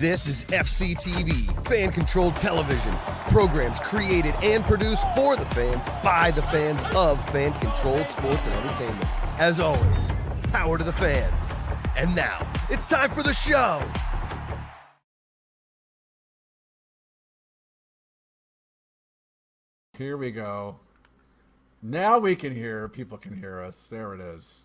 This is FCTV, fan-controlled television. Programs created and produced for the fans, by the fans of fan-controlled sports and entertainment. As always, power to the fans. And now, it's time for the show! Here we go. Now we can hear. People can hear us. There it is.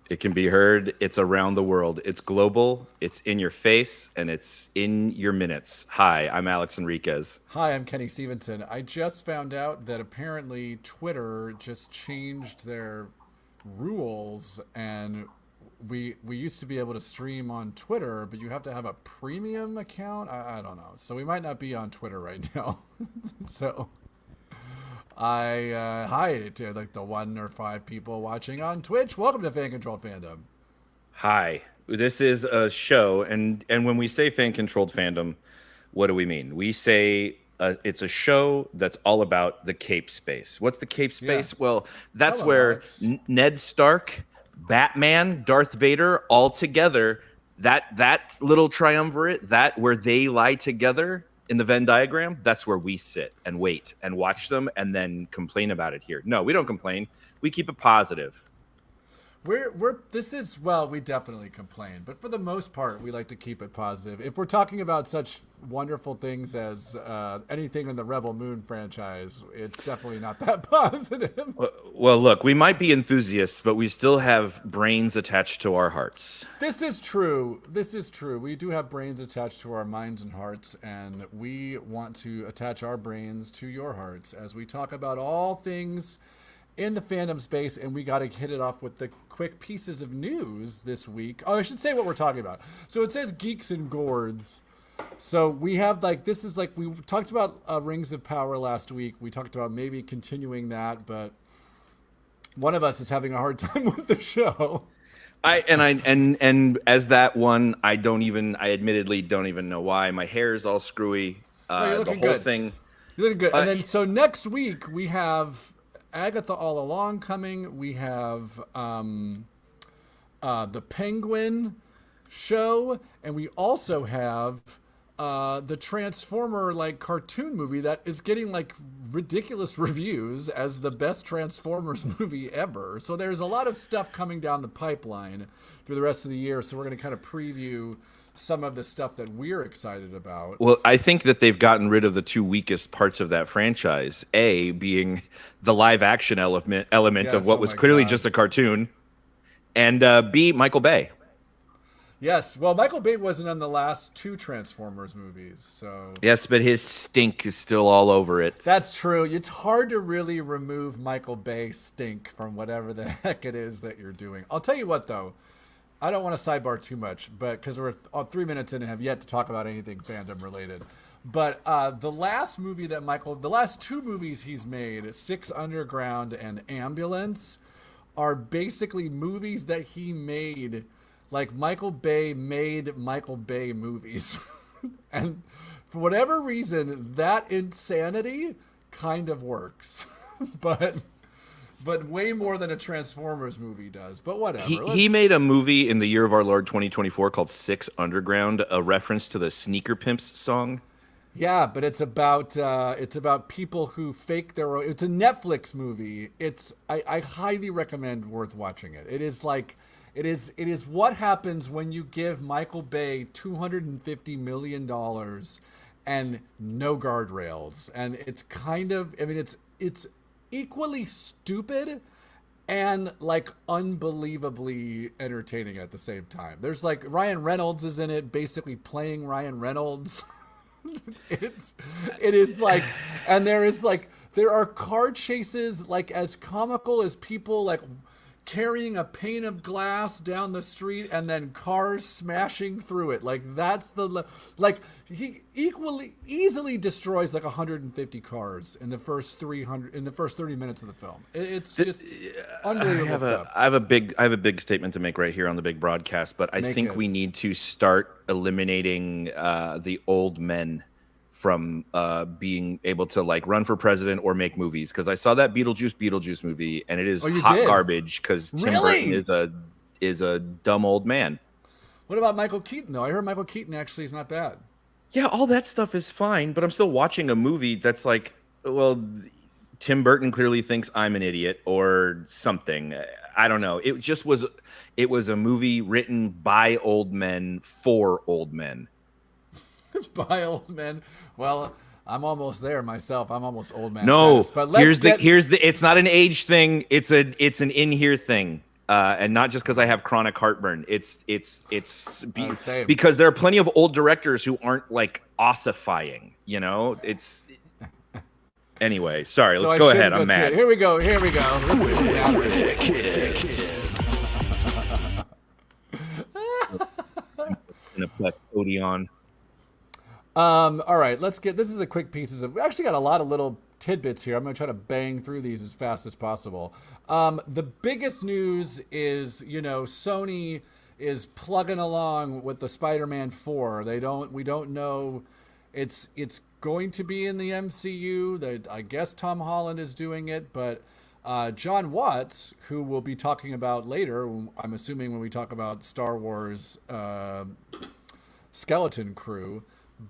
It can be heard. It's around the world. It's global. It's in your face, and it's in your minutes. Hi, I'm Alex Enriquez. Hi, I'm Kenny Stevenson. I just found out that apparently Twitter just changed their rules, and we used to be able to stream on Twitter, but you have to have a premium account. I don't know. So we might not be on Twitter right now. So hi to like the 1 or 5 people watching on Twitch. Welcome to Fan Controlled Fandom. Hi, this is a show, and when we say fan controlled fandom, what do we mean? We say it's a show that's all about the Cape Space. What's the Cape Space? Yeah. Well, that's where Ned Stark, Batman, Darth Vader, all together. That little triumvirate, that where they lie together in the Venn diagram, that's where we sit and wait and watch them and then complain about it here. No, we don't complain. We keep it positive. We definitely complain, but for the most part, we like to keep it positive. If we're talking about such wonderful things as anything in the Rebel Moon franchise, it's definitely not that positive. Well, look, we might be enthusiasts, but we still have brains attached to our hearts. This is true. We do have brains attached to our minds and hearts, and we want to attach our brains to your hearts as we talk about all things in the fandom space, and we got to hit it off with the quick pieces of news this week. Oh, I should say what we're talking about. So it says Geeks and Gourds. So we have we talked about Rings of Power last week. We talked about maybe continuing that, but one of us is having a hard time with the show. And as that one, I admittedly don't even know why. My hair is all screwy. You're looking the whole good. thing. You're looking good. And then so next week we have Agatha All Along coming. We have the Penguin show, and we also have the Transformer cartoon movie that is getting ridiculous reviews as the best Transformers movie ever. So there's a lot of stuff coming down the pipeline through the rest of the year. So we're going to kind of preview some of the stuff that we're excited about. Well, I think that they've gotten rid of the 2 weakest parts of that franchise. A, being the live action element of what was clearly just a cartoon. And B, Michael Bay. Yes, well, Michael Bay wasn't in the last 2 Transformers movies, so... Yes, but his stink is still all over it. That's true. It's hard to really remove Michael Bay stink from whatever the heck it is that you're doing. I'll tell you what, though. I don't want to sidebar too much, but because we're 3 minutes in and have yet to talk about anything fandom related. But the last 2 movies he's made, Six Underground and Ambulance, are basically movies that he made... Michael Bay made Michael Bay movies. And for whatever reason, that insanity kind of works. but way more than a Transformers movie does. But whatever. He made a movie in the year of our Lord 2024 called Six Underground, a reference to the Sneaker Pimps song. Yeah, but it's about people who fake their own. It's a Netflix movie. I highly recommend worth watching it. It is what happens when you give Michael Bay $250 million and no guardrails. And it's it's equally stupid and unbelievably entertaining at the same time. There's Ryan Reynolds is in it, basically playing Ryan Reynolds. And there are car chases as comical as people carrying a pane of glass down the street and then cars smashing through it. That's he easily destroys 150 cars in the first 30 minutes of the film. It's just unbelievable stuff. I have a big statement to make right here on the big broadcast, but I think we need to start eliminating the old men from being able to run for president or make movies, because I saw that Beetlejuice movie and it is hot garbage because Tim Burton is a dumb old man. What about Michael Keaton though? I heard Michael Keaton actually is not bad. Yeah, all that stuff is fine, but I'm still watching a movie that's like, well, Tim Burton clearly thinks I'm an idiot or something. I don't know. It was a movie written by old men for old men. By old men. Well, I'm almost there myself. I'm almost old man No, status. But let's get here's the it's not an age thing. It's an in here thing. And not just because I have chronic heartburn. Same. Because there are plenty of old directors who aren't like ossifying, you know? It's anyway, sorry, So let's I go shouldn't ahead. I'm see it. mad. Here we go. Let's get In a plethodion. All right, this is the quick pieces of. We actually got a lot of little tidbits here. I'm going to try to bang through these as fast as possible. The biggest news is, Sony is plugging along with the Spider-Man 4. We don't know. It's going to be in the MCU. I guess Tom Holland is doing it, but John Watts, who we'll be talking about later, I'm assuming when we talk about Star Wars Skeleton Crew.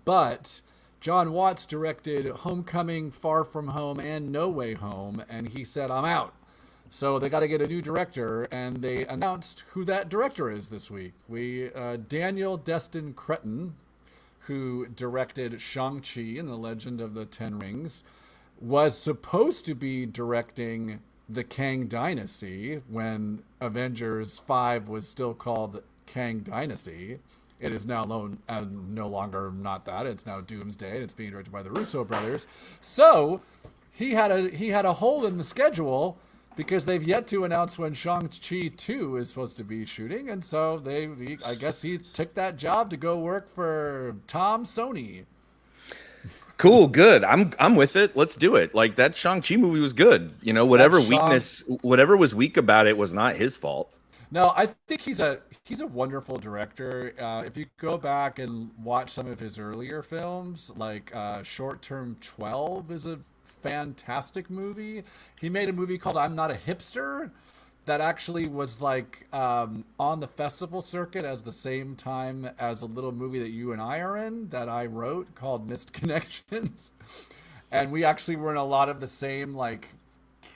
But John Watts directed Homecoming, Far From Home, and No Way Home, and he said, I'm out. So they got to get a new director, and they announced who that director is this week. Daniel Destin Cretton, who directed Shang-Chi and the Legend of the Ten Rings, was supposed to be directing the Kang Dynasty when Avengers 5 was still called Kang Dynasty. It is now no longer not that. It's now Doomsday, and it's being directed by the Russo brothers. So he had a hole in the schedule because they've yet to announce when Shang-Chi 2 is supposed to be shooting, and so I guess he took that job to go work for Tom Sony. Cool, good. I'm with it. Let's do it. Like that Shang-Chi movie was good. Whatever was weak about it was not his fault. No, I think he's a wonderful director. If you go back and watch some of his earlier films, like Short Term 12 is a fantastic movie. He made a movie called I'm Not a Hipster that actually was like on the festival circuit as the same time as a little movie that you and I are in that I wrote called Missed Connections. And we actually were in a lot of the same like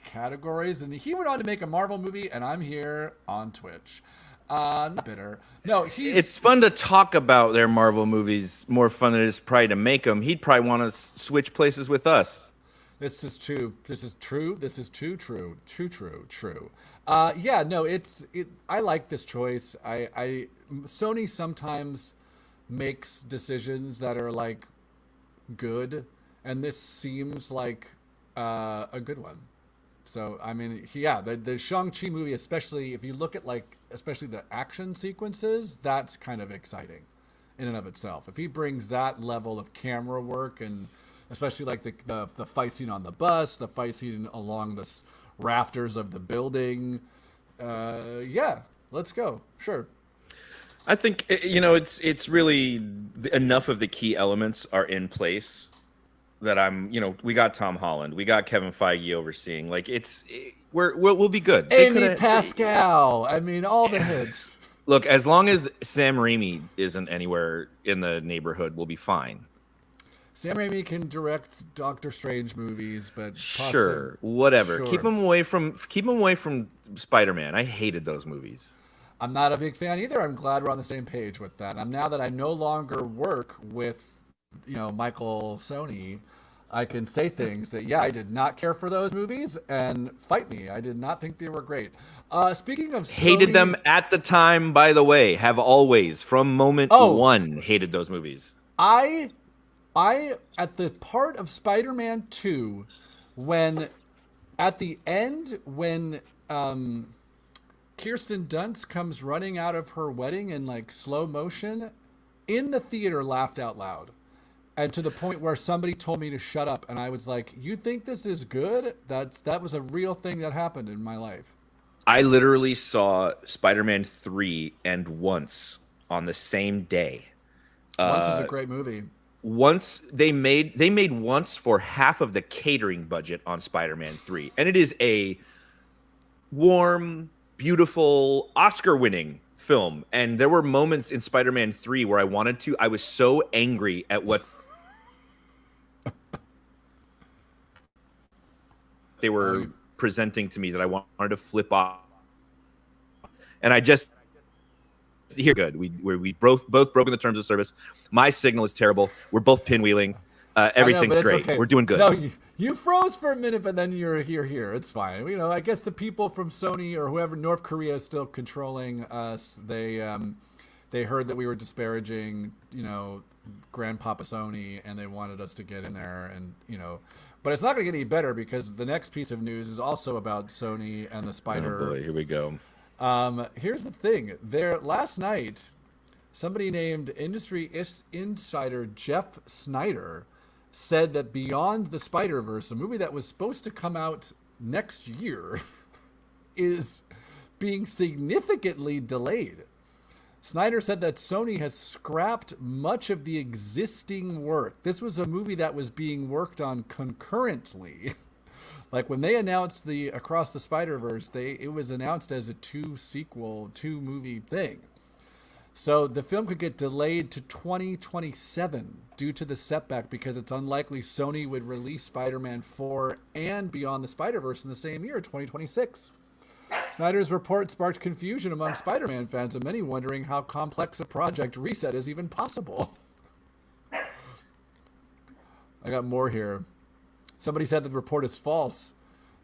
categories, and he went on to make a Marvel movie, and I'm here on Twitch. Not bitter. No, it's fun to talk about their Marvel movies. More fun than it is probably to make them. He'd probably want to switch places with us. This is true. This is true. This is too true. True. Yeah, no, I like this choice. Sony sometimes makes decisions that are like good, and this seems like a good one. So, I mean, the Shang-Chi movie, especially if you look at especially the action sequences, that's kind of exciting in and of itself. If he brings that level of camera work, and especially like the fight scene on the bus, the fight scene along the rafters of the building, let's go. Sure. I think, it's really enough of the key elements are in place that we got Tom Holland, we got Kevin Feige overseeing. Like we'll be good. Amy Pascal. I mean, all the hits. Look, as long as Sam Raimi isn't anywhere in the neighborhood, we'll be fine. Sam Raimi can direct Doctor Strange movies, but sure, whatever. Sure. Keep him away from Spider-Man. I hated those movies. I'm not a big fan either. I'm glad we're on the same page with that. Now that I no longer work with Michael Sony, I can say things that, I did not care for those movies, and fight me. I did not think they were great. Speaking of hated Sony, them at the time, by the way, have always, from moment one, hated those movies. I, at the part of Spider-Man 2, when, at the end, when Kirsten Dunst comes running out of her wedding in like slow motion, in the theater laughed out loud. And to the point where somebody told me to shut up, and I was like, "You think this is good?" That was a real thing that happened in my life. I literally saw Spider-Man 3 and Once on the same day. Once is a great movie. Once they made Once for half of the catering budget on Spider-Man 3, and it is a warm, beautiful, Oscar-winning film, and there were moments in Spider-Man 3 where I was so angry at what they were presenting to me that I wanted to flip off. And I just here good. We've both broken the terms of service. My signal is terrible. We're both pinwheeling. Everything's great. Okay. We're doing good. No, you froze for a minute, but then you're here. It's fine. You know, I guess the people from Sony or whoever, North Korea is still controlling us. They heard that we were disparaging, you know, Grandpapa Sony, and they wanted us to get in there, and you know. But it's not going to get any better because the next piece of news is also about Sony and the Spider. Oh boy, here we go. Here's the thing. Last night, somebody named industry insider Jeff Snyder said that Beyond the Spider-Verse, a movie that was supposed to come out next year, is being significantly delayed. Snyder said that Sony has scrapped much of the existing work. This was a movie that was being worked on concurrently. Like when they announced the Across the Spider-Verse, it was announced as a two movie thing. So the film could get delayed to 2027 due to the setback because it's unlikely Sony would release Spider-Man 4 and Beyond the Spider-Verse in the same year, 2026. Snyder's report sparked confusion among Spider-Man fans, and many wondering how complex a project reset is even possible. I got more here. Somebody said the report is false,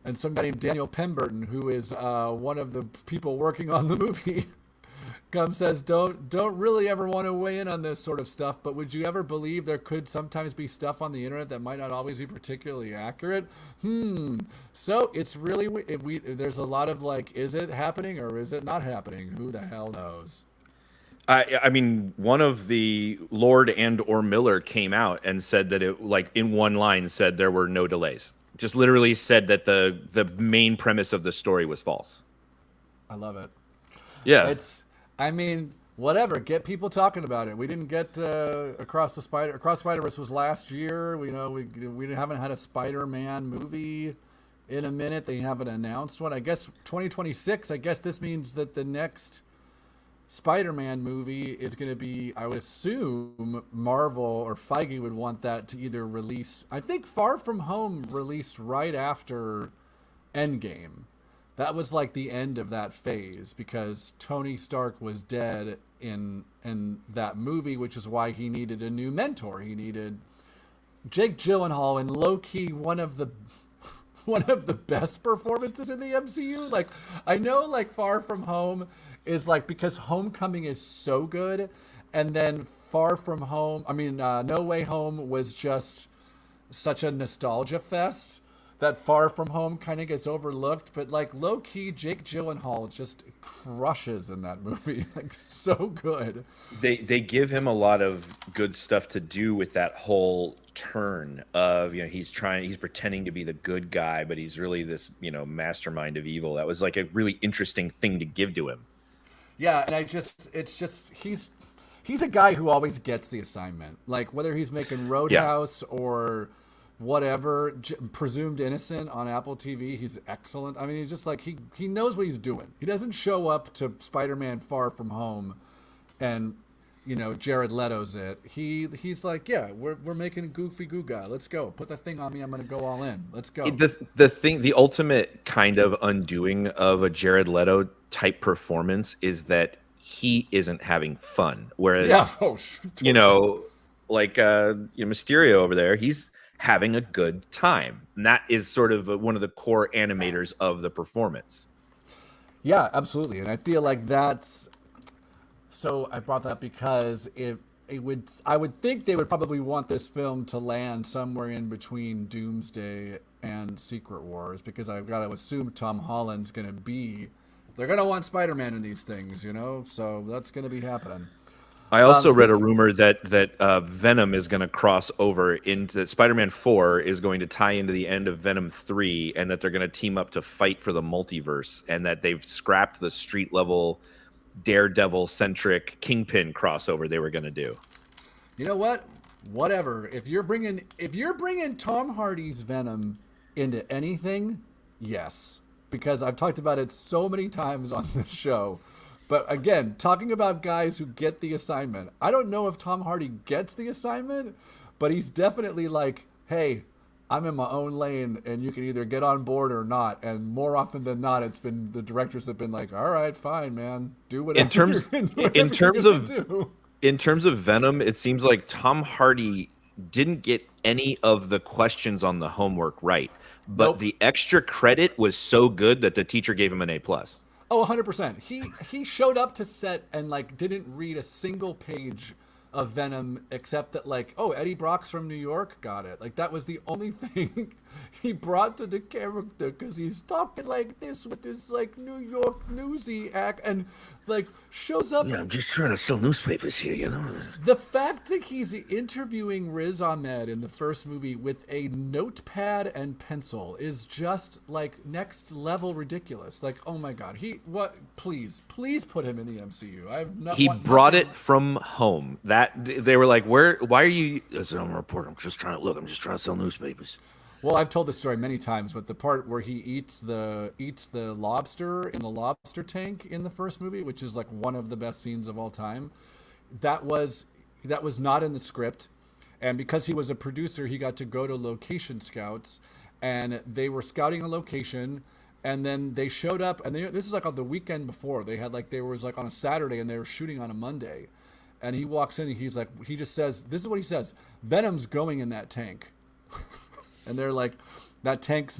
and some guy named Daniel Pemberton, who is one of the people working on the movie, says, don't really ever want to weigh in on this sort of stuff, but would you ever believe there could sometimes be stuff on the internet that might not always be particularly accurate? So it's really, there's a lot of like, is it happening or is it not happening? Who the hell knows? I mean, one of the Lord and or Miller came out and said that it, like in one line, said there were no delays. Just literally said that the main premise of the story was false. I love it. Yeah. I mean, whatever. Get people talking about it. We didn't get Across Spider-Verse was last year. We haven't had a Spider-Man movie in a minute. They haven't announced one. I guess 2026. I guess this means that the next Spider-Man movie is going to be, I would assume, Marvel or Feige would want that to either release. I think Far From Home released right after Endgame. That was like the end of that phase because Tony Stark was dead in that movie, which is why he needed a new mentor. He needed Jake Gyllenhaal, and low-key one of the best performances in the MCU. Like, I know like Far From Home is like, because Homecoming is so good, and then No Way Home was just such a nostalgia fest that Far From Home kind of gets overlooked, but like low-key Jake Gyllenhaal just crushes in that movie. Like, so good. They give him a lot of good stuff to do with that whole turn of, you know, he's pretending to be the good guy, but he's really this, you know, mastermind of evil. That was like a really interesting thing to give to him. Yeah, and he's a guy who always gets the assignment. Like whether he's making Roadhouse or whatever, Presumed Innocent on Apple TV, he's excellent. I mean, he's just like, he knows what he's doing. He doesn't show up to Spider-Man Far From Home and, you know, Jared Leto's it. He's like, yeah, we're making a goofy goo guy. Let's go. Put the thing on me. I'm going to go all in. Let's go. The ultimate kind of undoing of a Jared Leto type performance is that he isn't having fun. Whereas, you know, like, Mysterio over there, he's having a good time. And that is sort of one of the core animators of the performance. Yeah, absolutely. And I feel like that's, so I brought that up because I would think they would probably want this film to land somewhere in between Doomsday and Secret Wars, because I've got to assume Tom Holland's going to they're going to want Spider-Man in these things, you know? So that's going to be happening. I also read a rumor that Venom is going to cross over into Spider-Man 4 is going to tie into the end of Venom 3, and that they're going to team up to fight for the multiverse, and that they've scrapped the street level Daredevil centric Kingpin crossover they were going to do. You know what? Whatever. If you're bringing Tom Hardy's Venom into anything, yes, because I've talked about it so many times on this show. But again, talking about guys who get the assignment, I don't know if Tom Hardy gets the assignment, but he's definitely like, hey, I'm in my own lane and you can either get on board or not. And more often than not, it's been the directors have been like, all right, fine, man, do whatever. In terms of Venom, it seems like Tom Hardy didn't get any of the questions on the homework right, but the extra credit was so good that the teacher gave him an A+. Oh, 100%. He showed up to set and like didn't read a single page of Venom except that like, oh, Eddie Brock's from New York, got it. Like that was the only thing he brought to the character because he's talking like this with this like New York newsy act and like shows up. Yeah, I'm just trying to sell newspapers here, you know. The fact that he's interviewing Riz Ahmed in the first movie with a notepad and pencil is just like next level ridiculous. Like, oh my God, please put him in the MCU. He brought it from home. That they were like, why are you? As I'm a reporter, I'm just trying to sell newspapers. Well, I've told this story many times, but the part where he eats the lobster in the lobster tank in the first movie, which is like one of the best scenes of all time, that was not in the script. And because he was a producer, he got to go to location scouts, and they were scouting a location, and then they showed up, and this is like on the weekend before. They was like on a Saturday, and they were shooting on a Monday. And he walks in, and he just says, this is what he says: Venom's going in that tank. And they're like, that tank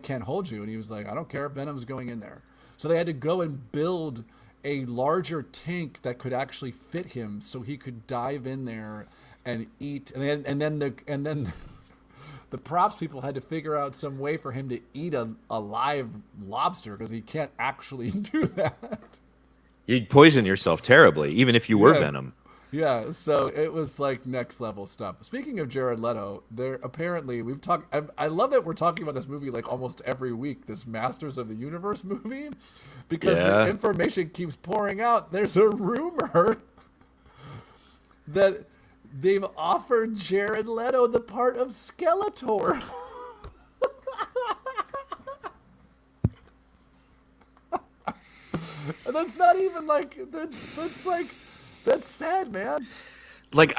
can't hold you. And he was like, I don't care, Venom's going in there. So they had to go and build a larger tank that could actually fit him so he could dive in there and eat. And then the props people had to figure out some way for him to eat a live lobster because he can't actually do that. You'd poison yourself terribly, even if you were Venom. Yeah, so it was like next level stuff. Speaking of Jared Leto, we've talked. I love that we're talking about this movie like almost every week. This Masters of the Universe movie, because the information keeps pouring out. There's a rumor that they've offered Jared Leto the part of Skeletor. And that's not even like that's like. That's sad, man. Like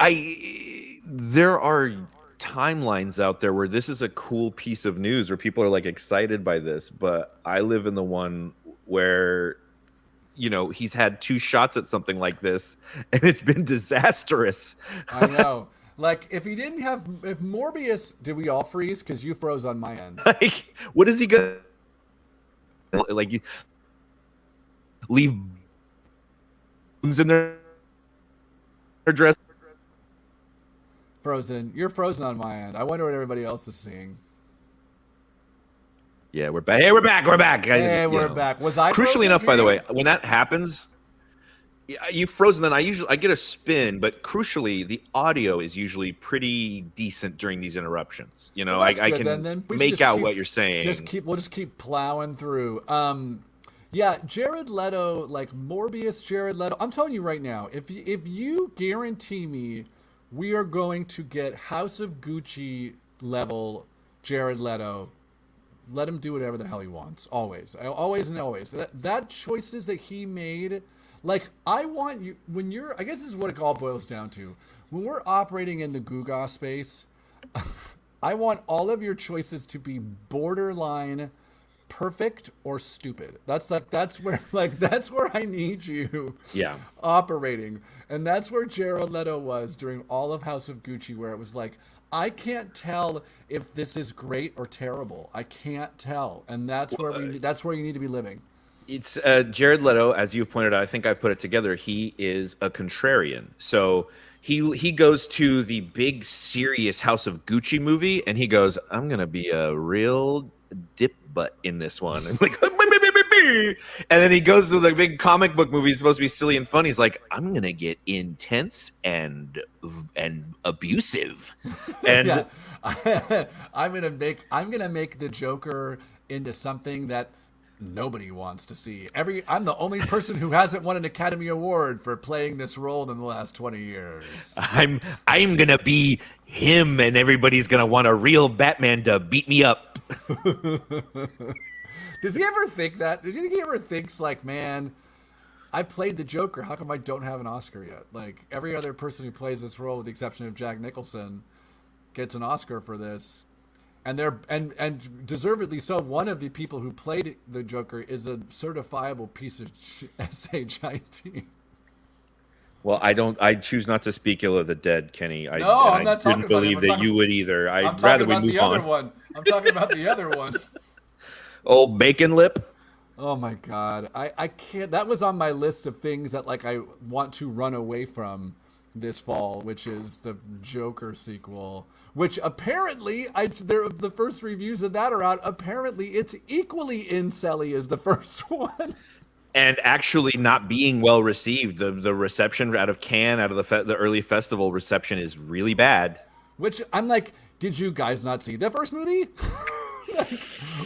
there are timelines out there where this is a cool piece of news where people are like excited by this, but I live in the one where, you know, he's had 2 shots at something like this and it's been disastrous. I know. Like if Morbius, did we all freeze? Because you froze on my end. Like, what is he gonna like? Leave in their dress. Frozen. You're frozen on my end. I wonder what everybody else is seeing. Yeah, we're back. Hey, we're back. We're back. Hey, we're back. Was I crucially enough, by the way, when that happens, you frozen. Then I get a spin, but crucially, the audio is usually pretty decent during these interruptions. You know, I can make out what you're saying. We'll just keep plowing through. Yeah, Jared Leto, like Morbius Jared Leto. I'm telling you right now, if you guarantee me we are going to get House of Gucci level Jared Leto, let him do whatever the hell he wants. Always and always. That choices that he made, like I want you when I guess this is what it all boils down to. When we're operating in the Guga space, I want all of your choices to be borderline perfect or stupid. That's where I need you operating. And that's where Jared Leto was during all of House of Gucci, where it was like, I can't tell if this is great or terrible. I can't tell. And that's where you need to be living. It's Jared Leto, as you've pointed out, I think I've put it together. He is a contrarian. So he goes to the big serious House of Gucci movie and he goes, I'm going to be a real dip butt in this one. And like, and then he goes to the big comic book movie. He's supposed to be silly and funny. He's like, I'm gonna get intense and abusive. And I'm gonna make the Joker into something that nobody wants to see. I'm the only person who hasn't won an Academy Award for playing this role in the last 20 years. I'm gonna be him, and everybody's gonna want a real Batman to beat me up. Does he ever think that? Does he ever thinks like, man, I played the Joker. How come I don't have an Oscar yet? Like every other person who plays this role, with the exception of Jack Nicholson, gets an Oscar for this. And they're and deservedly so. One of the people who played the Joker is a certifiable piece of shit. Well, I choose not to speak ill of the dead, Kenny. I'm not talking didn't about believe him. that you would either. I'm I'd talking rather we about move the other on. one. I'm talking about the other one. Old bacon lip. Oh my God. I can't. That was on my list of things that like I want to run away from this fall, which is the Joker sequel, which apparently the first reviews of that are out. Apparently it's equally incelly as the first one. And actually not being well received. The reception out of Cannes, out of the early festival reception is really bad. Which I'm like, did you guys not see the first movie?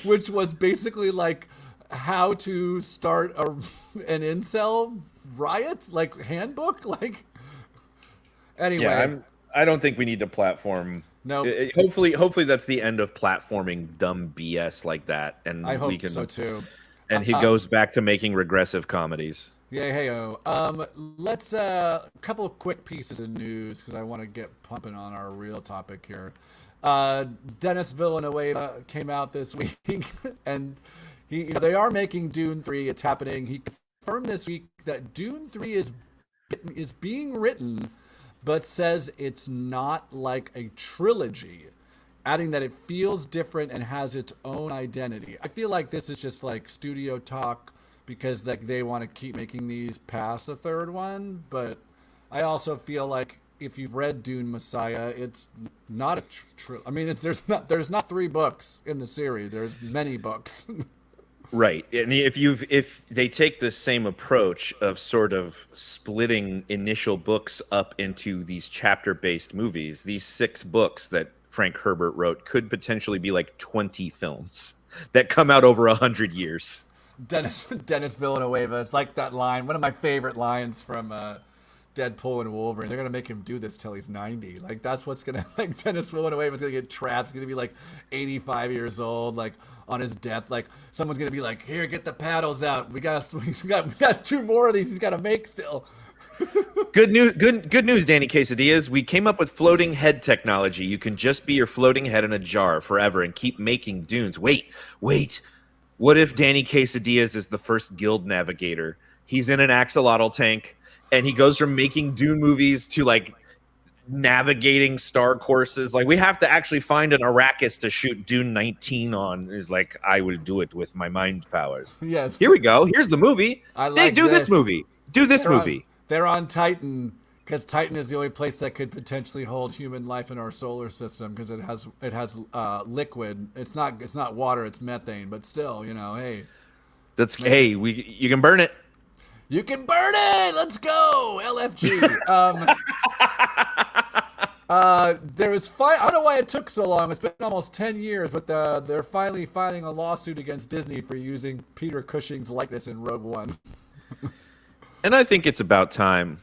Which was basically like how to start an incel riot, like handbook, like. Anyway, Yeah, I don't think we need to platform. No, hopefully that's the end of platforming dumb BS like that, and I hope so too. And he goes back to making regressive comedies. Yeah, hey-o. Let's a couple of quick pieces of news because I want to get pumping on our real topic here. Dennis Villeneuve came out this week, and they are making Dune 3. It's happening. He confirmed this week that Dune 3 is being written, but says it's not like a trilogy, adding that it feels different and has its own identity. I feel like this is just like studio talk because like they want to keep making these past the third one, but I also feel like if you've read Dune Messiah, it's not a I mean, there's not 3 books in the series. There's many books. Right. And if they take the same approach of sort of splitting initial books up into these chapter-based movies, these 6 books that Frank Herbert wrote could potentially be like 20 films that come out over 100 years. Dennis Villeneuve is like that line, one of my favorite lines from Deadpool and Wolverine. They're gonna make him do this till he's 90. Like that's what's gonna like Dennis Villeneuve is gonna get trapped. He's gonna be like 85 years old, like on his death. Like someone's gonna be like, "Here, get the paddles out. We got 2 more of these. He's got to make still." Good news, Danny Quesadillas. We came up with floating head technology. You can just be your floating head in a jar forever and keep making dunes. Wait. What if Danny Quesadillas is the first guild navigator? He's in an axolotl tank, and he goes from making Dune movies to like navigating star courses. Like we have to actually find an Arrakis to shoot Dune 19 on. Is like I will do it with my mind powers. Yes. Here we go. Here's the movie. Do this movie. Do this movie. They're on Titan because Titan is the only place that could potentially hold human life in our solar system because it has liquid. It's not water. It's methane. But still, hey. You can burn it. You can burn it. Let's go, LFG. I don't know why it took so long. It's been almost 10 years, but they're finally filing a lawsuit against Disney for using Peter Cushing's likeness in Rogue One. And I think it's about time.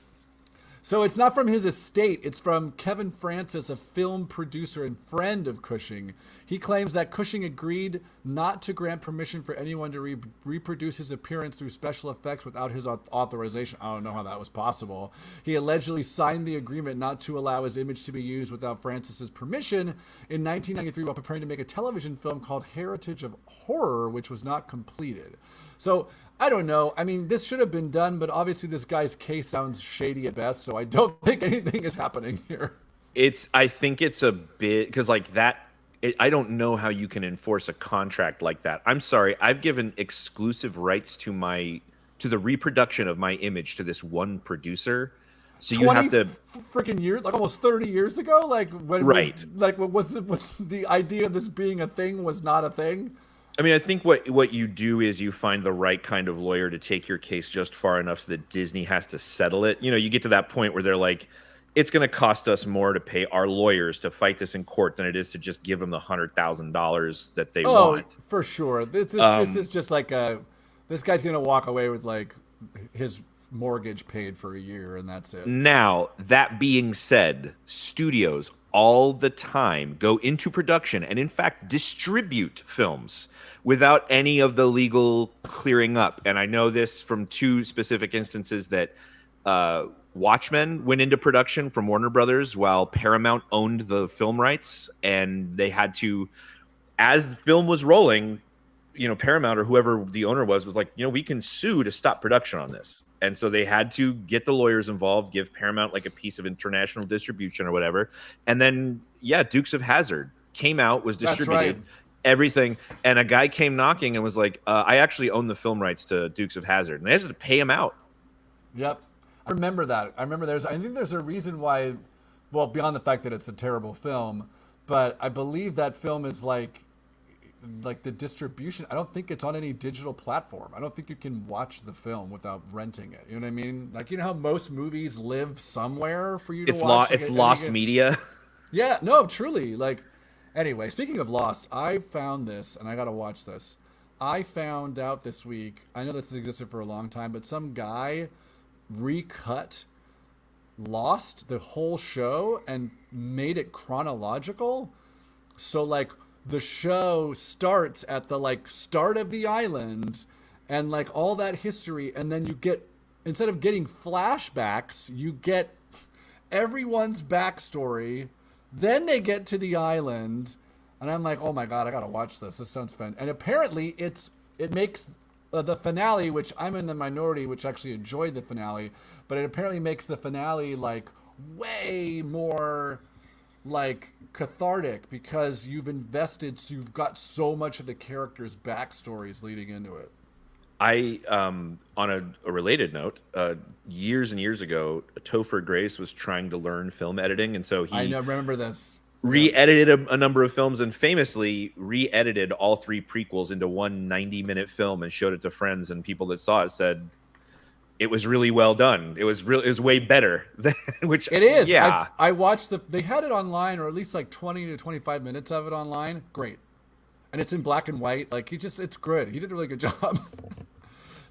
So it's not from his estate. It's from Kevin Francis, a film producer and friend of Cushing. He claims that Cushing agreed not to grant permission for anyone to reproduce his appearance through special effects without his authorization. I don't know how that was possible. He allegedly signed the agreement not to allow his image to be used without Francis's permission in 1993 while preparing to make a television film called Heritage of Horror, which was not completed. So I don't know. I mean, this should have been done, but obviously this guy's case sounds shady at best, so I don't think anything is happening here. I think it's a bit because like that. I don't know how you can enforce a contract like that. I'm sorry. I've given exclusive rights to the reproduction of my image to this one producer. So you have to freaking years, like almost 30 years ago, like was the idea of this being a thing was not a thing. I mean, I think what you do is you find the right kind of lawyer to take your case just far enough so that Disney has to settle it. You get to that point where they're like, it's going to cost us more to pay our lawyers to fight this in court than it is to just give them the $100,000 that they want. Oh, for sure. This is just like this guy's going to walk away with like his mortgage paid for a year and that's it. Now, that being said, studios all the time go into production and, in fact, distribute films without any of the legal clearing up. And I know this from two specific instances that Watchmen went into production from Warner Brothers while Paramount owned the film rights, and they had to, as the film was rolling, Paramount or whoever the owner was like, we can sue to stop production on this. And so they had to get the lawyers involved, give Paramount like a piece of international distribution or whatever. And then, Dukes of Hazzard came out, was distributed, everything. And a guy came knocking and was like, I actually own the film rights to Dukes of Hazzard. And they had to pay him out. Yep. I remember that. I think there's a reason why, well, beyond the fact that it's a terrible film, but I believe that film is like the distribution. I don't think it's on any digital platform. I don't think you can watch the film without renting it. You know what I mean? Like, how most movies live somewhere for you to watch. It's lost media. Yeah, no, truly. Like, anyway, speaking of Lost, I found this, and I got to watch this. I found out this week, I know this has existed for a long time, but some guy recut Lost, the whole show, and made it chronological. So, like, the show starts at the, start of the island and, all that history, and then you get, instead of getting flashbacks, you get everyone's backstory. Then they get to the island, and I'm like, oh my God, I gotta watch this. This sounds fun. And apparently it makes the finale, which I'm in the minority, which actually enjoyed the finale, but it apparently makes the finale way more cathartic because you've invested, so you've got so much of the characters' backstories leading into it. I, on a related note, years and years ago, Topher Grace was trying to learn film editing, and so I remember this. Re-edited a number of films and famously re-edited all 3 prequels into one 90-minute film and showed it to friends, and people that saw it said it was really well done. It was way better than, which it is. Yeah, I watched they had it online, or at least 20 to 25 minutes of it online. Great. And it's in black and white. It's good. He did a really good job.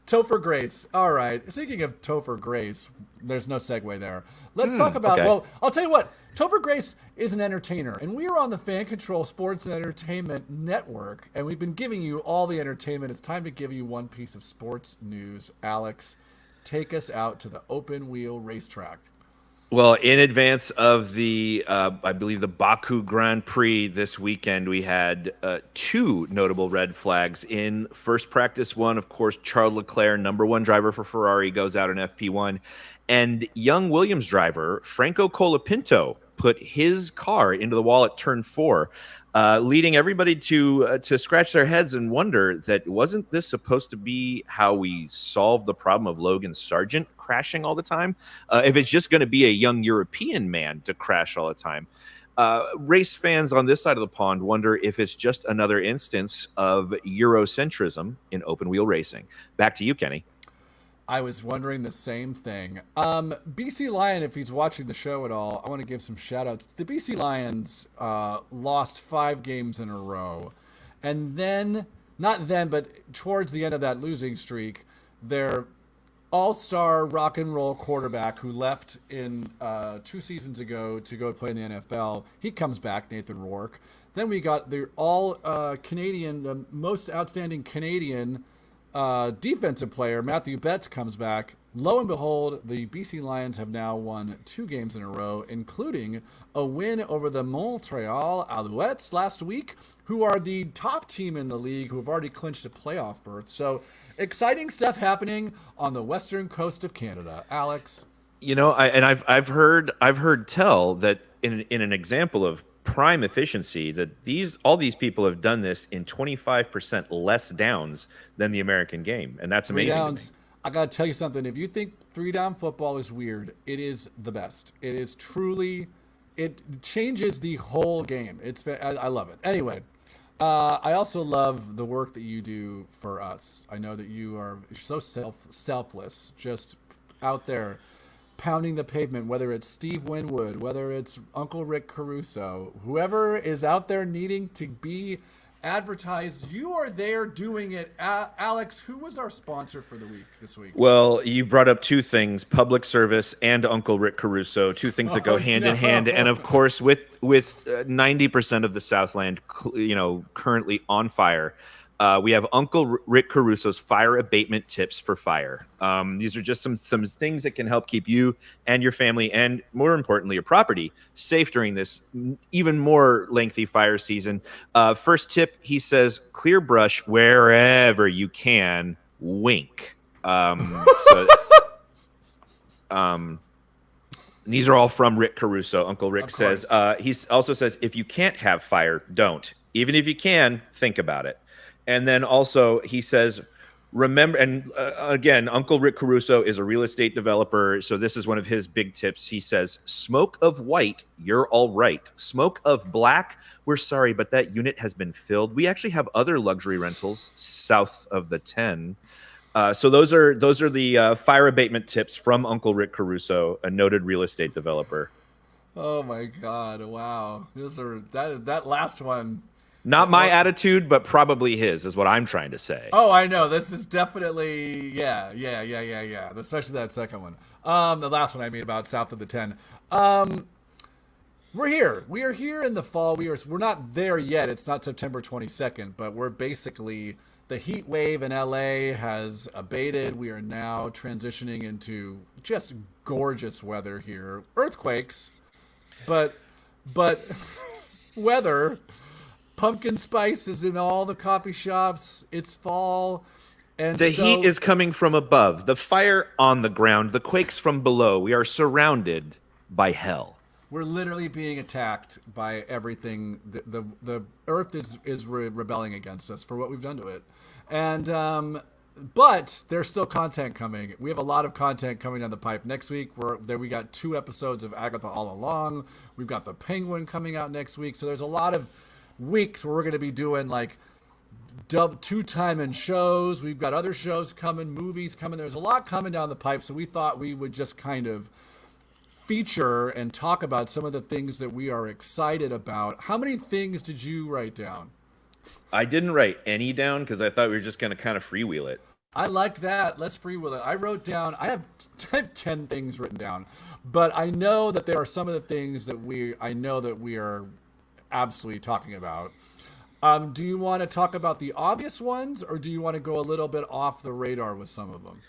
Topher Grace. All right. Speaking of Topher Grace, there's no segue there. Let's talk about, well, I'll tell you what. Topher Grace is an entertainer, and we are on the Fan Control Sports and Entertainment Network, and we've been giving you all the entertainment. It's time to give you one piece of sports news. Alex, take us out to the open wheel racetrack. Well, in advance of the, I believe, the Baku Grand Prix this weekend, we had 2 notable red flags. In first practice one, of course, Charles Leclerc, number 1 driver for Ferrari, goes out in FP1. And young Williams driver, Franco Colapinto, put his car into the wall at turn 4, leading everybody to scratch their heads and wonder that wasn't this supposed to be how we solved the problem of Logan Sargent crashing all the time? If it's just going to be a young European man to crash all the time. Race fans on this side of the pond wonder if it's just another instance of Eurocentrism in open wheel racing. Back to you, Kenny. I was wondering the same thing. BC Lion, if he's watching the show at all, I want to give some shout outs. The BC Lions lost 5 games in a row. And then, but towards the end of that losing streak, their all-star rock and roll quarterback who left in 2 seasons ago to go play in the NFL, he comes back, Nathan Rourke. Then we got the all-Canadian, the most outstanding Canadian defensive player, Matthew Betts, comes back. Lo and behold, the BC Lions have now won 2 games in a row, including a win over the Montreal Alouettes last week, who are the top team in the league, who have already clinched a playoff berth. So exciting stuff happening on the western coast of Canada. Alex, I've heard tell that in an example of prime efficiency, that all these people have done this in 25% less downs than the American game, and that's amazing. 3 downs. I gotta tell you something. If you think 3-down football is weird, it is the best. It is truly. It changes the whole game. I love it. Anyway, I also love the work that you do for us. I know that you are so selfless, just out there pounding the pavement, whether it's Steve Winwood, whether it's Uncle Rick Caruso, whoever is out there needing to be advertised. You are there doing it. Alex, who was our sponsor for the week this week? Well, you brought up two things: public service and Uncle Rick Caruso, two things that go hand in hand. And of course, with 90% of the Southland, currently on fire, we have Uncle Rick Caruso's fire abatement tips for fire. These are just some things that can help keep you and your family, and more importantly, your property, safe during this even more lengthy fire season. First tip, he says, clear brush wherever you can. Wink. These are all from Rick Caruso. Uncle Rick says, he also says, if you can't have fire, don't. Even if you can, think about it. And then also he says, remember, and again, Uncle Rick Caruso is a real estate developer. So this is one of his big tips. He says, smoke of white, you're all right. Smoke of black, we're sorry, but that unit has been filled. We actually have other luxury rentals south of the 10. So those are the fire abatement tips from Uncle Rick Caruso, a noted real estate developer. Oh my God! Wow, that last one. Not my attitude, but probably his, is what I'm trying to say. Oh, I know. This is definitely yeah. Especially that second one. The last one I mean about south of the 10. We're here. We are here in the fall. We're not there yet. It's not September 22nd, but we're basically. The heat wave in LA has abated. We are now transitioning into just gorgeous weather here. Earthquakes, but weather. Pumpkin spice is in all the coffee shops. It's fall. And the heat is coming from above. The fire on the ground. The quakes from below. We are surrounded by hell. We're literally being attacked by everything. The earth is rebelling against us for what we've done to it. And but there's still content coming. We have a lot of content coming down the pipe. Next week, we got 2 episodes of Agatha All Along. We've got The Penguin coming out next week. So there's a lot of weeks where we're going to be doing like 2-time shows. We've got other shows coming, movies coming. There's a lot coming down the pipe. So we thought we would just kind of feature and talk about some of the things that we are excited about. How many things did you write down? I didn't write any down because I thought we were just going to kind of freewheel it. I like that. Let's freewheel it. I wrote down, I have 10 things written down, but I know that there are some of the things that we are absolutely talking about. Do you want to talk about the obvious ones, or do you want to go a little bit off the radar with some of them?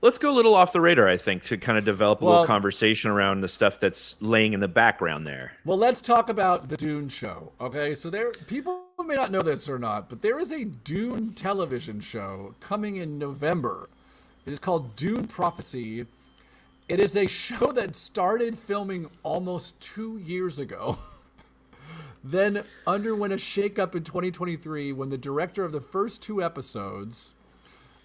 Let's go a little off the radar, I think, to kind of develop a little conversation around the stuff that's laying in the background there. Well, let's talk about the Dune show, okay? So people may not know this or not, but there is a Dune television show coming in November. It is called Dune Prophecy. It is a show that started filming almost 2 years ago, then underwent a shakeup in 2023 when the director of the first 2 episodes,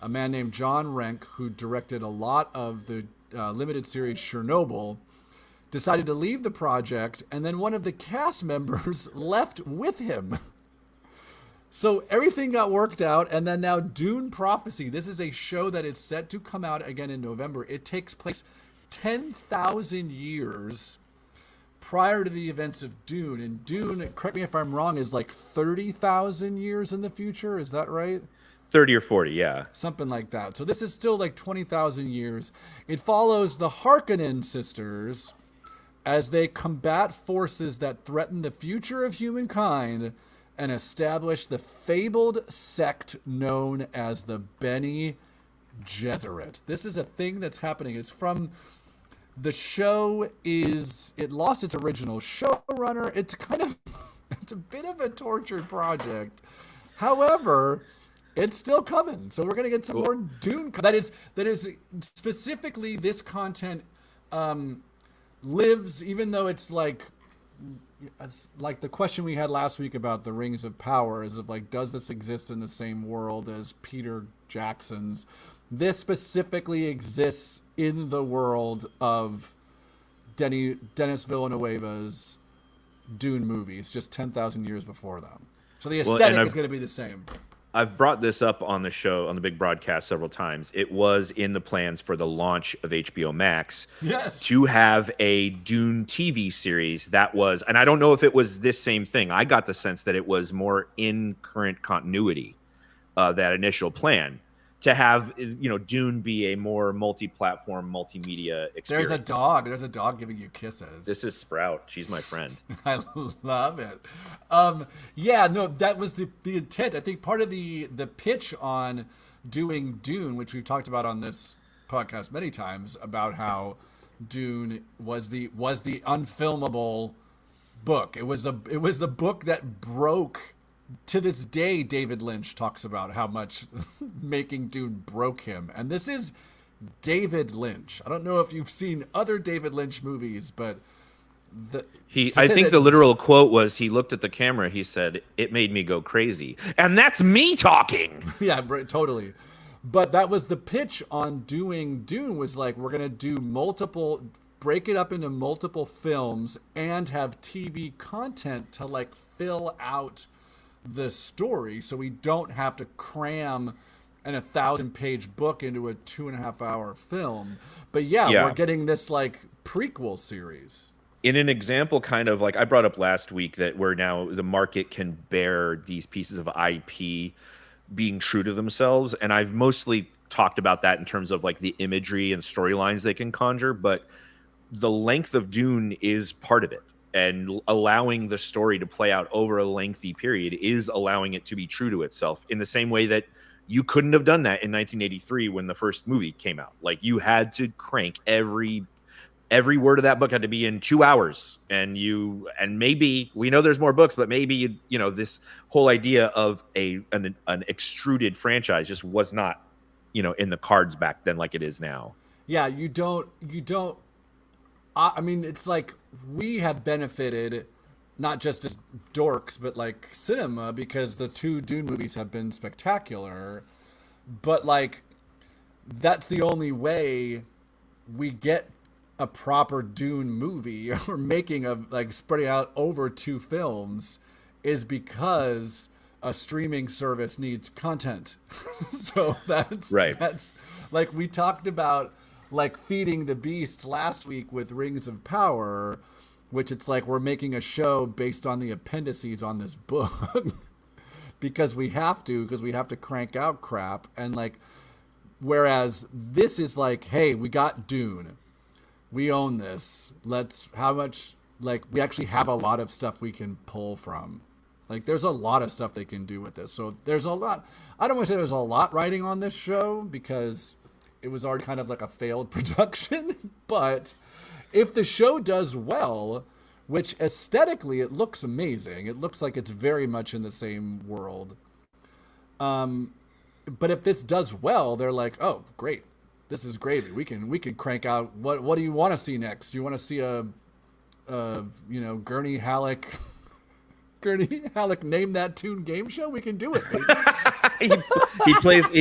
a man named John Renck, who directed a lot of the limited series Chernobyl, decided to leave the project, and then one of the cast members left with him. So everything got worked out, and then now Dune Prophecy. This is a show that is set to come out again in November. It takes place 10,000 years prior to the events of Dune. And Dune, correct me if I'm wrong, is like 30,000 years in the future. Is that right? 30 or 40, yeah. Something like that. So this is still like 20,000 years. It follows the Harkonnen sisters as they combat forces that threaten the future of humankind and establish the fabled sect known as the Bene Gesserit. This is a thing that's happening. It's from the show it lost its original showrunner. It's a bit of a tortured project. However, it's still coming. So we're going to get some more Dune. That is specifically this content lives, even though it's like the question we had last week about the Rings of Power is of like, does this exist in the same world as Peter Jackson's? This specifically exists in the world of Denis Villeneuve's Dune movies, just 10,000 years before them. So the aesthetic is going to be the same. I've brought this up on the show, on the big broadcast several times. It was in the plans for the launch of HBO Max Yes. to have a Dune TV series that was, and I don't know if it was this same thing. I got the sense that it was more in current continuity, that initial plan, to have, Dune be a more multi-platform, multimedia experience. There's a dog giving you kisses. This is Sprout. She's my friend. I love it. Yeah, no, that was the intent. I think part of the pitch on doing Dune, which we've talked about on this podcast many times, about how Dune was the unfilmable book. It was the book that broke. To this day, David Lynch talks about how much making Dune broke him. And this is David Lynch. I don't know if you've seen other David Lynch movies, but I think the literal quote was, he looked at the camera, he said, "It made me go crazy." And that's me talking. Yeah, totally. But that was the pitch on doing Dune, was like, we're going to break it up into multiple films and have TV content to like fill out the story, so we don't have to cram an 1,000-page book into a 2.5-hour film. But yeah, we're getting this like prequel series. In an example, kind of like I brought up last week, that where now the market can bear these pieces of IP being true to themselves, and I've mostly talked about that in terms of like the imagery and storylines they can conjure, but the length of Dune is part of it. And allowing the story to play out over a lengthy period is allowing it to be true to itself, in the same way that you couldn't have done that in 1983 when the first movie came out. Like, you had to crank every word of that book had to be in 2 hours. And maybe we know there's more books, but maybe, this whole idea of an extruded franchise just was not, in the cards back then like it is now. Yeah, you don't. I mean, it's like we have benefited, not just as dorks, but like cinema, because the 2 Dune movies have been spectacular. But like, that's the only way we get a proper Dune movie, or making spreading out over 2 films, is because a streaming service needs content. So that's right. That's like, we talked about like feeding the beast last week with Rings of Power, which it's like we're making a show based on the appendices on this book because we have to crank out crap. And like, whereas this is like, hey, we got Dune, we own this. How much, like, we actually have a lot of stuff we can pull from. Like, there's a lot of stuff they can do with this. So there's a lot. I don't want to say there's a lot riding on this show, because it was already kind of like a failed production. But if the show does well, which aesthetically it looks amazing, it looks like it's very much in the same world. But if this does well, they're like, oh, great, this is gravy. We can crank out. What do you want to see next? Do you want to see a Gurney Halleck name that tune game show? We can do it, baby. he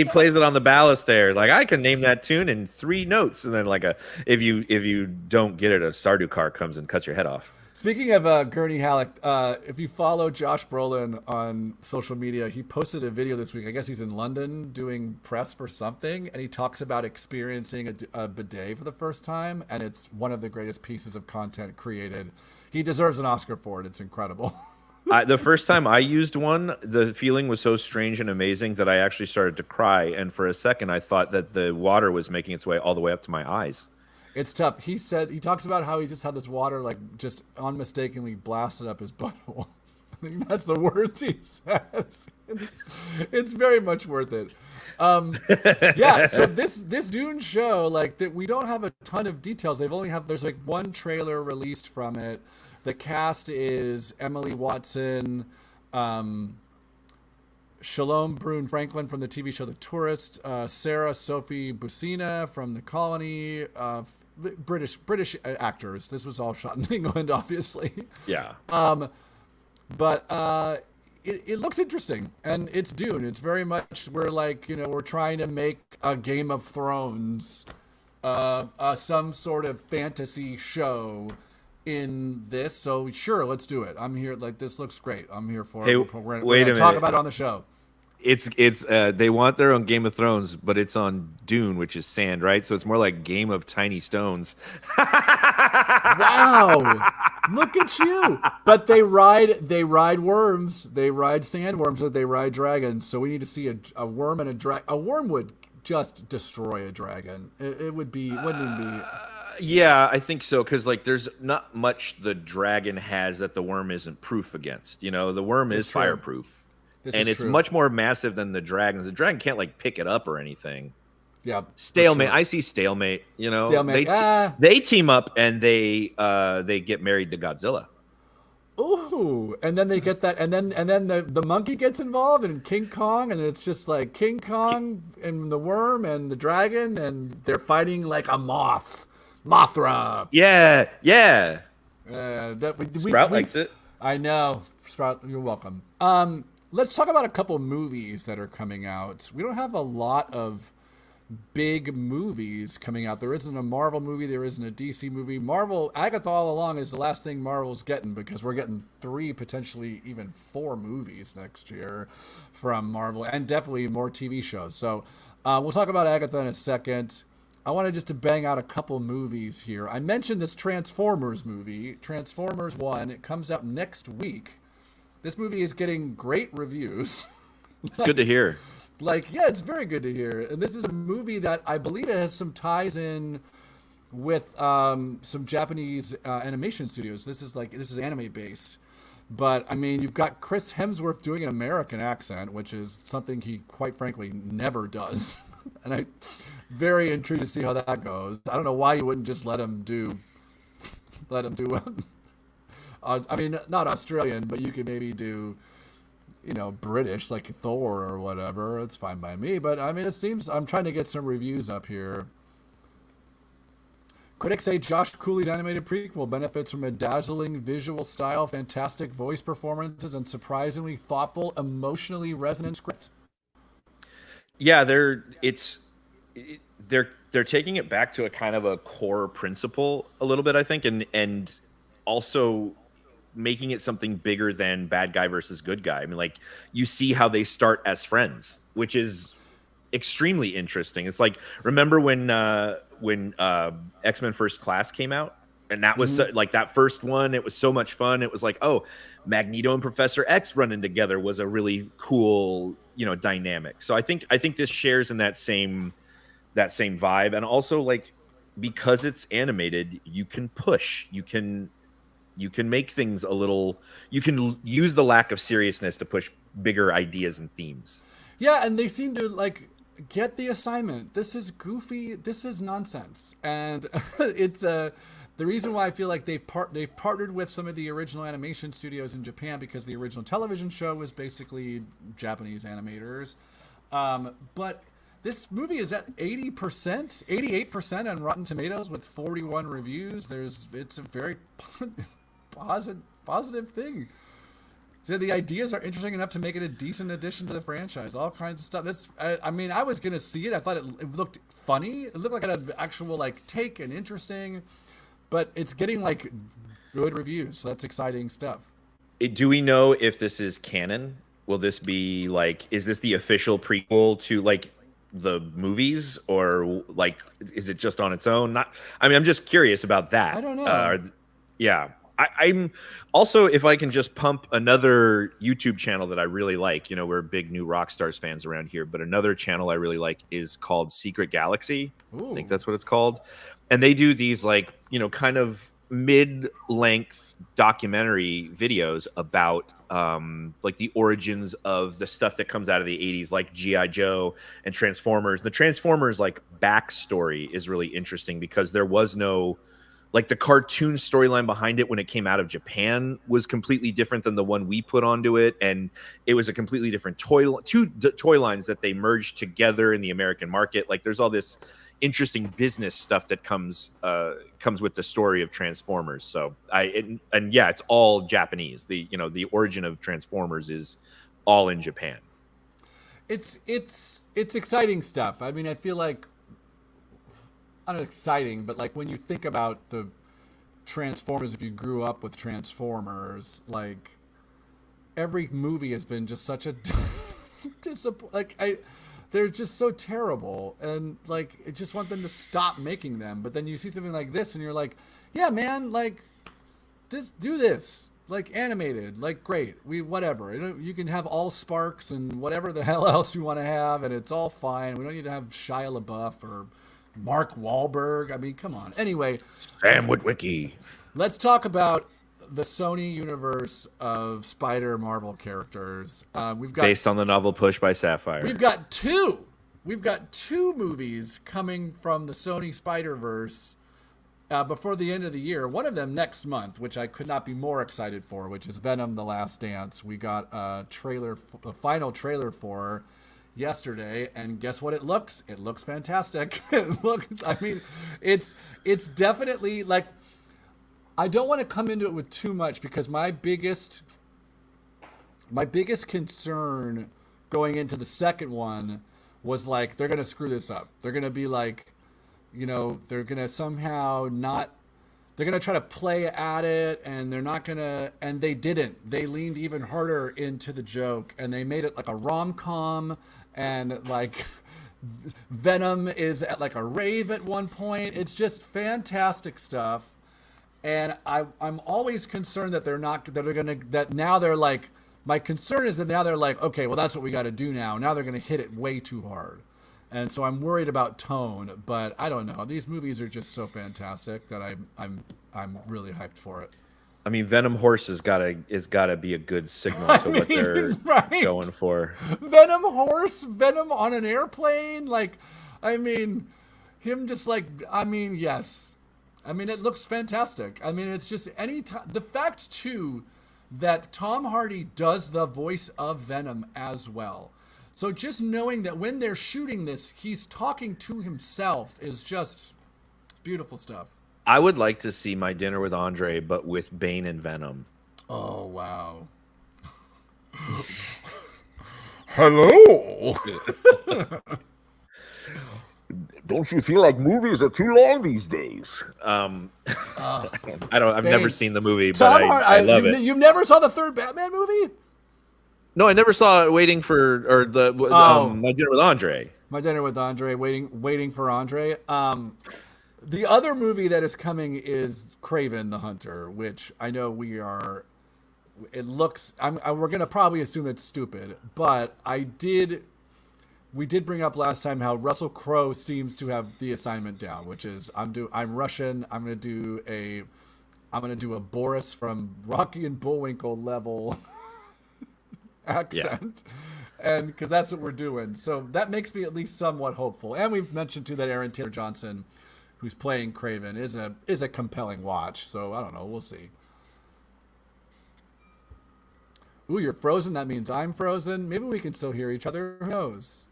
plays it on the baluster. Like, I can name that tune in 3 notes, and then like if you don't get it, a Sardukar comes and cuts your head off. Speaking of Gurney Halleck, if you follow Josh Brolin on social media, he posted a video this week. I guess he's in London doing press for something, and he talks about experiencing a bidet for the first time, and it's one of the greatest pieces of content created. He deserves an Oscar for it. It's incredible. The first time I used one, the feeling was so strange and amazing that I actually started to cry. And for a second, I thought that the water was making its way all the way up to my eyes. It's tough. He talks about how he just had this water like just unmistakably blasted up his butthole. I think that's the words he says. It's very much worth it. Yeah. So this Dune show, like, that we don't have a ton of details. There's like one trailer released from it. The cast is Emily Watson, Shalom Brune Franklin from the TV show The Tourist, Sarah Sophie Busina from The Colony, British actors. This was all shot in England, obviously. Yeah. But it looks interesting, and it's Dune. It's very much, we're trying to make a Game of Thrones, some sort of fantasy show in this. So sure, let's do it. I'm here. Like, this looks great. I'm here for it. Hey, we're gonna talk about it on the show. it's they want their own Game of Thrones, but it's on dune, which is sand, right? So it's more like Game of Tiny Stones. Wow, look at you! But they ride worms, they ride sandworms, or they ride dragons. So we need to see a worm and a dragon. A worm would just destroy a dragon. It would be, wouldn't even be. Yeah, I think so, because like there's not much the dragon has that the worm isn't proof against. You know, the worm is true. fireproof, This and is it's true. much more massive than the dragon. The dragon can't like pick it up or anything. Yeah, Stalemate. for sure. I see stalemate. You know, Stalemate, they team up and they get married to Godzilla. Ooh, and then they get that, and then the monkey gets involved, and King Kong, and it's just like King Kong and the worm and the dragon, and they're fighting like a Mothra. Yeah, yeah. Sprout likes it. I know, Sprout. You're welcome. Let's talk about a couple movies that are coming out. We don't have a lot of big movies coming out. There isn't a Marvel movie. There isn't a DC movie. Marvel, Agatha all along is the last thing Marvel's getting, because we're getting 3, potentially even 4 movies next year from Marvel, and definitely more TV shows. So we'll talk about Agatha in a second. I wanted just to bang out a couple movies here. I mentioned this Transformers movie, Transformers 1. It comes out next week. This movie is getting great reviews. It's good to hear. Yeah, it's very good to hear. And this is a movie that I believe it has some ties in with some Japanese animation studios. This is anime based. But I mean, you've got Chris Hemsworth doing an American accent, which is something he quite frankly never does. And I'm very intrigued to see how that goes. I don't know why you wouldn't just let him do I mean, not Australian, but you could maybe do, British, like Thor or whatever. It's fine by me. But I mean, it seems, I'm trying to get some reviews up here. Critics say Josh Cooley's animated prequel benefits from a dazzling visual style, fantastic voice performances, and surprisingly thoughtful, emotionally resonant script. Yeah, they're taking it back to a kind of a core principle a little bit, I think, and also making it something bigger than bad guy versus good guy. I mean, like, you see how they start as friends, which is extremely interesting. It's like, remember when X-Men First Class came out, and that was like that first one, it was so much fun. It was like, oh, Magneto and Professor X running together was a really cool, dynamic. So I think this shares in that same vibe. And also, like, because it's animated, you can push, you can make things a little, you can use the lack of seriousness to push bigger ideas and themes. Yeah, and they seem to get the assignment. This is goofy. This is nonsense, and it's the reason why I feel like they've partnered with some of the original animation studios in Japan, because the original television show was basically Japanese animators, but this movie is at 80%, 88% on Rotten Tomatoes with 41 reviews. It's a very positive thing. So the ideas are interesting enough to make it a decent addition to the franchise. All kinds of stuff. I mean, I was gonna see it. I thought it looked funny. It looked like it had an actual take and interesting, but it's getting good reviews. So that's exciting stuff. Do we know if this is canon? Will this be is this the official prequel to the movies, or is it just on its own? I'm just curious about that. I don't know. Yeah. I'm also, if I can just pump another YouTube channel that I really like, we're big new Rockstars fans around here, but another channel I really like is called Secret Galaxy. Ooh. I think that's what it's called. And they do these kind of mid-length documentary videos about the origins of the stuff that comes out of the 80s, like G.I. Joe and Transformers. The Transformers backstory is really interesting, because there was no the cartoon storyline behind it when it came out of Japan was completely different than the one we put onto it, and it was a completely different two toy lines that they merged together in the American market. There's all this interesting business stuff that comes with the story of Transformers. So it's all Japanese. The origin of Transformers is all in Japan. It's exciting stuff. I mean, I feel like, I don't know, exciting, but when you think about the Transformers, if you grew up with Transformers, every movie has been just such a they're just so terrible, and like I just want them to stop making them. But then you see something like this, and you're like, yeah, man, like do this. Like animated, like great. Whatever. You can have all sparks and whatever the hell else you want to have, and it's all fine. We don't need to have Shia LaBeouf or Mark Wahlberg. I mean, come on. Anyway, Sam Witwicky. let's talk about the Sony universe of Spider Marvel characters. We've got Based on the novel Push by Sapphire. We've got two movies coming from the Sony Spider-Verse before the end of the year. One of them next month, which I could not be more excited for, which is Venom: The Last Dance. We got a final trailer for yesterday, and guess what it looks? It looks fantastic. It's definitely like, I don't want to come into it with too much, because my biggest concern going into the second one was like, they're going to screw this up. They're going to be like, they're going to somehow not, they're going to try to play at it, and they're not going to, and they didn't. They leaned even harder into the joke, and they made it like a rom-com, and like Venom is at like a rave at one point. It's just fantastic stuff. And I'm always concerned that now they're like, my concern is that now they're like, okay, well, that's what we got to do now. Now they're going to hit it way too hard. And so I'm worried about tone, but I don't know. These movies are just so fantastic that I'm really hyped for it. I mean, Venom Horse has gotta be a good signal to what they're going for. Venom Horse, Venom on an airplane, like, I mean, him just like, I mean, yes. I mean, it looks fantastic. I mean, it's just the fact too that Tom Hardy does the voice of Venom as well. So just knowing that when they're shooting this, he's talking to himself is just beautiful stuff. I would like to see My Dinner with Andre, but with Bane and Venom. Oh, wow. Hello. Don't you feel like movies are too long these days? I've never seen the movie, but I love it. You never saw the third Batman movie? No, I never saw it. My Dinner with Andre. My Dinner with Andre, waiting for Andre. The other movie that is coming is Kraven the Hunter, which I know we are. It looks. We're gonna probably assume it's stupid, but we did bring up last time how Russell Crowe seems to have the assignment down, which is I'm Russian. I'm gonna do a Boris from Rocky and Bullwinkle level accent. Yeah. And because that's what we're doing. So that makes me at least somewhat hopeful. And we've mentioned too that Aaron Taylor Johnson, who's playing Kraven, is a compelling watch. So I don't know, we'll see. Ooh, you're frozen. That means I'm frozen. Maybe we can still hear each other. Who knows?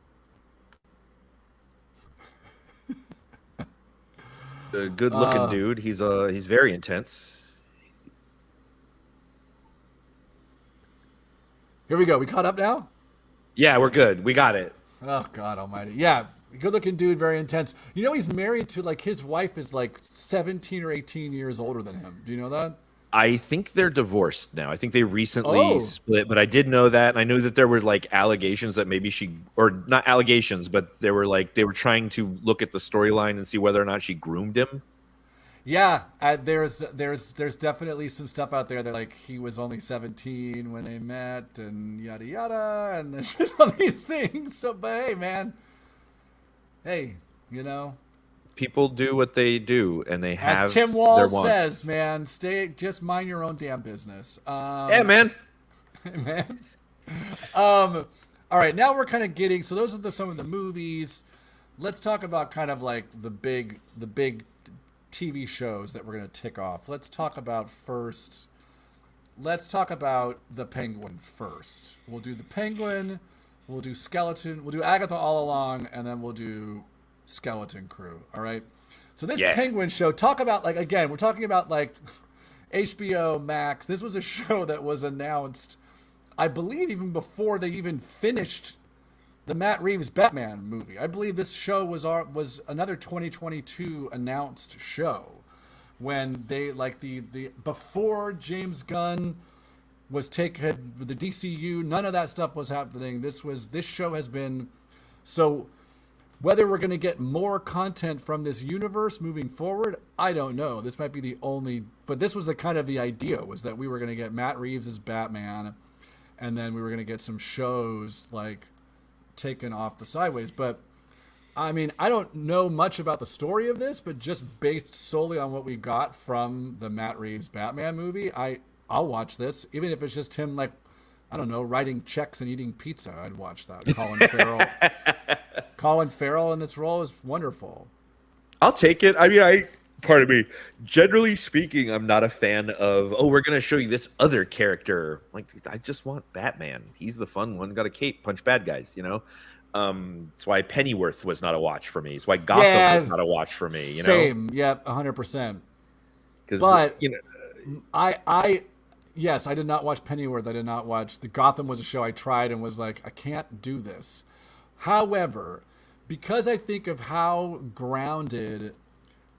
The good-looking dude. He's very intense. Here we go. We caught up now? Yeah, we're good. We got it. Oh, God almighty. Yeah, good-looking dude, very intense. You know, he's married to, like, his wife is, like, 17 or 18 years older than him. Do you know that? I think they're divorced now. I think they recently split, but I did know that. And I knew that there were, like, allegations that maybe not allegations, but they were trying to look at the storyline and see whether or not she groomed him. Yeah, there's definitely some stuff out there that like he was only 17 when they met and yada yada, and there's just all these things. So, but hey, man, people do what they do, and they have. As Tim Wall says, man, just mind your own damn business. Yeah, man. Man. All right, now we're kind of getting. So those are some of the movies. Let's talk about kind of like the big TV shows that we're going to tick off. Let's talk about the Penguin first. We'll do the Penguin, we'll do Skeleton, we'll do Agatha All Along, and then we'll do Skeleton Crew. All right. So this Penguin show, talk about like, again, we're talking about like HBO Max. This was a show that was announced, I believe, even before they even finished the Matt Reeves Batman movie. I believe this show was another 2022 announced show when they like the before James Gunn was taken the DCU. None of that stuff was happening. This show has been so. Whether we're going to get more content from this universe moving forward, I don't know. This might be the only, but this was the kind of the idea, was that we were going to get Matt Reeves as Batman, and then we were going to get some shows like taken off the sideways. But I mean, I don't know much about the story of this, but just based solely on what we got from the Matt Reeves Batman movie, I'll watch this, even if it's just him, like, I don't know, writing checks and eating pizza. I'd watch that. Colin Farrell in this role is wonderful. I'll take it. I mean, pardon me. Generally speaking, I'm not a fan of, we're going to show you this other character. Like, I just want Batman. He's the fun one. Got a cape, punch bad guys, you know? That's why Pennyworth was not a watch for me. It's why Gotham was not a watch for me, you know? Same. Yep, 100%. But, you know, yes, I did not watch Pennyworth. I did not watch the Gotham was a show I tried and was like, I can't do this. However, because I think of how grounded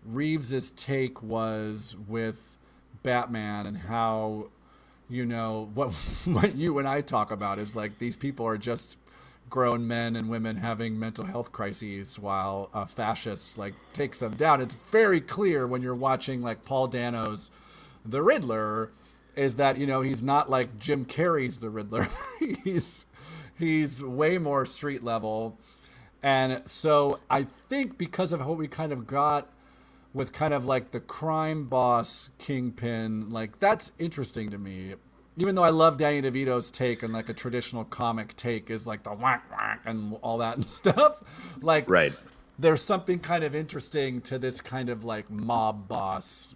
Reeves's take was with Batman and how, you know, what you and I talk about is like these people are just grown men and women having mental health crises while a fascist like takes them down. It's very clear when you're watching like Paul Dano's The Riddler is that, you know, he's not like Jim Carrey's The Riddler. He's way more street level. And so I think because of what we kind of got with kind of like the crime boss Kingpin, like that's interesting to me. Even though I love Danny DeVito's take and like a traditional comic take is like the whack whack and all that and stuff. Like, right. There's something kind of interesting to this kind of like mob boss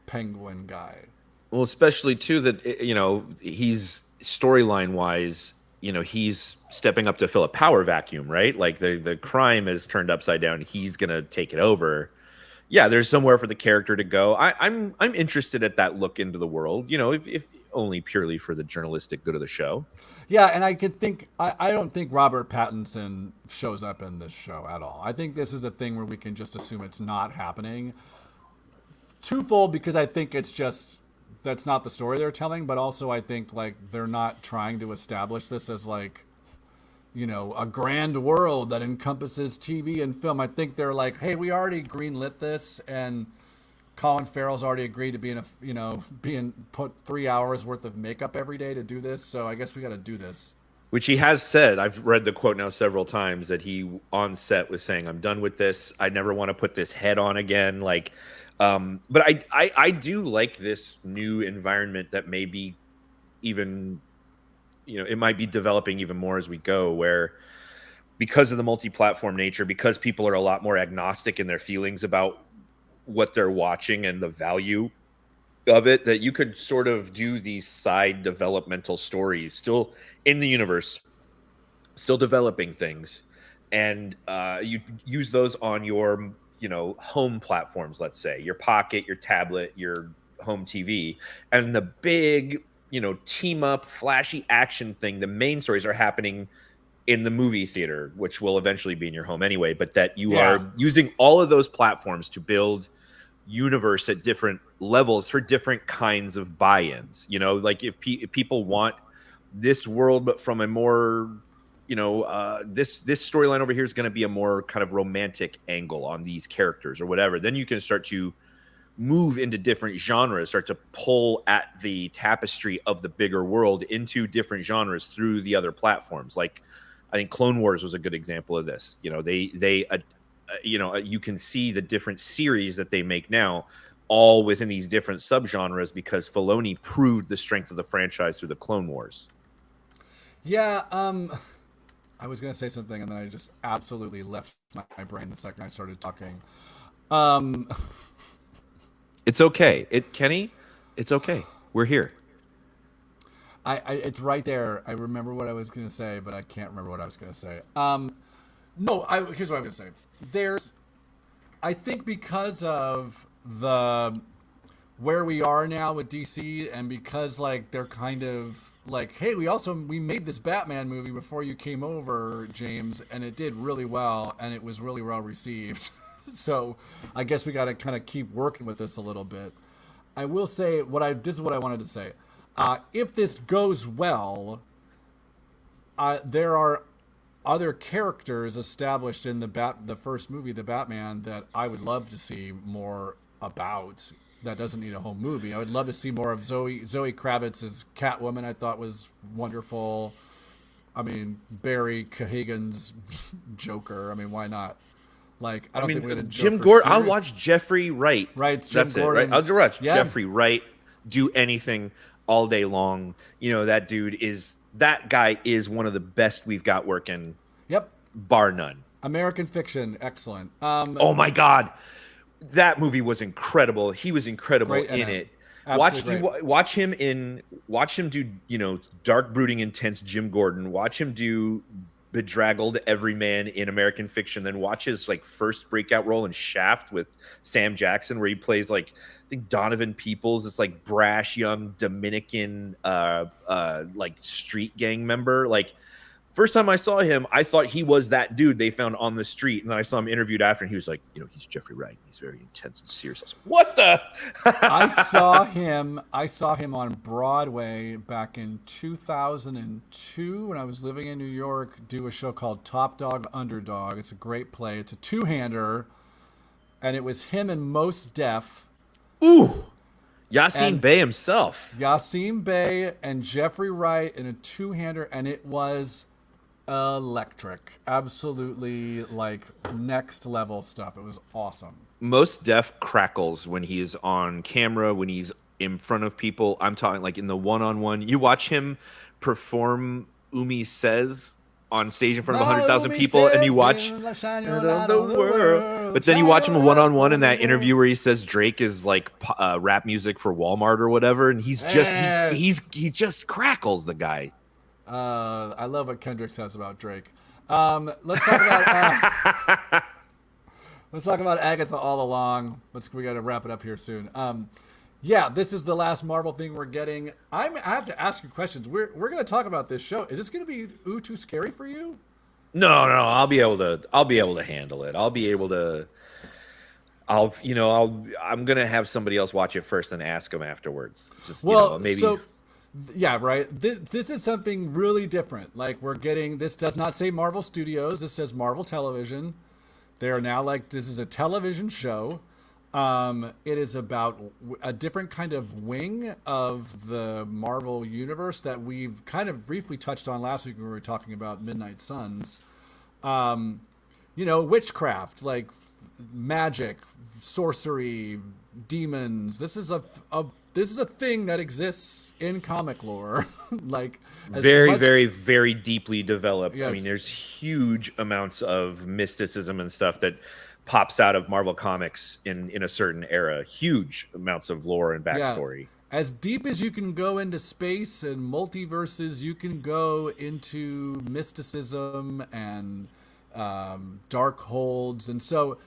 penguin guy. Well, especially too that, you know, he's storyline wise, you know, he's stepping up to fill a power vacuum, right? Like the crime is turned upside down. He's going to take it over. Yeah, there's somewhere for the character to go. I'm interested at that look into the world, you know, if only purely for the journalistic good of the show. Yeah, and I could think, I don't think Robert Pattinson shows up in this show at all. I think this is a thing where we can just assume it's not happening. Twofold, because I think it's just, that's not the story they're telling, but also I think like they're not trying to establish this as like, you know, a grand world that encompasses TV and film. I think they're like, hey, we already greenlit this, and Colin Farrell's already agreed to being put 3 hours worth of makeup every day to do this. So I guess we got to do this. Which he has said. I've read the quote now several times that he on set was saying, "I'm done with this. I never want to put this head on again." Like, but I do like this new environment that maybe even, you know, it might be developing even more as we go, where because of the multi-platform nature, because people are a lot more agnostic in their feelings about what they're watching and the value of it, that you could sort of do these side developmental stories still in the universe, still developing things, and you use those on your, you know, home platforms, let's say your pocket, your tablet, your home TV, and the big, you know, team up flashy action thing, the main stories are happening in the movie theater, which will eventually be in your home anyway, but that you are using all of those platforms to build universe at different levels for different kinds of buy-ins. You know, like if people want this world, but from a more, you know, this storyline over here is going to be a more kind of romantic angle on these characters or whatever, then you can start to move into different genres, start to pull at the tapestry of the bigger world into different genres through the other platforms. Like, I think Clone Wars was a good example of this. You know, they you know, you can see the different series that they make now, all within these different subgenres, because Filoni proved the strength of the franchise through the Clone Wars. Yeah, I was gonna say something and then I just absolutely left my brain the second I started talking. It's okay, Kenny. It's okay. We're here. It's right there. I remember what I was gonna say, but I can't remember what I was gonna say. No, here's what I'm gonna say. I think because of where we are now with DC, and because like they're kind of like, hey, we made this Batman movie before you came over, James, and it did really well, and it was really well received. So I guess we got to kind of keep working with this a little bit. I will say this is what I wanted to say. If this goes well, there are other characters established in the first movie, the Batman, that I would love to see more about. That doesn't need a whole movie. I would love to see more of Zoe Kravitz as Catwoman. I thought was wonderful. I mean, Barry Keoghan's Joker. I mean, why not? Like, I don't think we're gonna Jim Gordon. I'll watch Jeffrey Wright. Right, it's Jim That's Gordon. it. Right. I'll watch Jeffrey Wright do anything all day long. You know, that guy is one of the best we've got working. Yep. Bar none. American Fiction, excellent. Oh my God, that movie was incredible. He was incredible in it. Watch him do, you know, dark, brooding, intense Jim Gordon. Watch him do bedraggled everyman in American Fiction. Then watch his like first breakout role in Shaft with Sam Jackson, where he plays like, I think, Donovan Peoples, this like brash young Dominican like street gang member. Like, first time I saw him, I thought he was that dude they found on the street. And then I saw him interviewed after, and he was like, you know, he's Jeffrey Wright. He's very intense and serious. I was like, what the? I saw him on Broadway back in 2002 when I was living in New York, do a show called Top Dog Underdog. It's a great play. It's a two-hander, and it was him and Mos Def. Ooh. Yassine Bey himself. Yassine Bey and Jeffrey Wright in a two-hander, and it was electric. Absolutely, like, next level stuff. It was awesome. Mos Def crackles when he is on camera, when he's in front of people. I'm talking like in the one-on-one. You watch him perform Umi Says on stage in front of 100,000 people, and you watch the world. But then you watch him one-on-one in that interview where he says Drake is like rap music for Walmart or whatever, and he's just he just crackles, the guy. I love what Kendrick says about Drake. Let's talk about let's talk about Agatha all along. We got to wrap it up here soon. Yeah, this is the last Marvel thing we're getting. I have to ask you questions. We're going to talk about this show. Is this going to be too scary for you? No, I'll be able to handle it. I'm going to have somebody else watch it first and ask them afterwards. Just, maybe. So, yeah, right. This is something really different. Like, we're getting, this does not say Marvel Studios. This says Marvel Television. They are now like, this is a television show. It is about a different kind of wing of the Marvel universe that we've kind of briefly touched on last week when we were talking about Midnight Suns. Witchcraft, like magic, sorcery, demons. This is a thing that exists in comic lore. Like, very, very deeply developed. Yes. I mean, there's huge amounts of mysticism and stuff that pops out of Marvel Comics in a certain era. Huge amounts of lore and backstory. Yeah. As deep as you can go into space and multiverses, you can go into mysticism and dark holds. And so,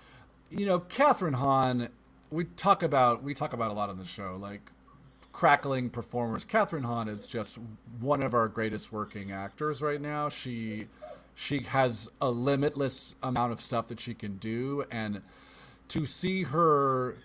Catherine Hahn, we talk about a lot on the show, like crackling performers. Catherine Hahn is just one of our greatest working actors right now. She has a limitless amount of stuff that she can do, and to see her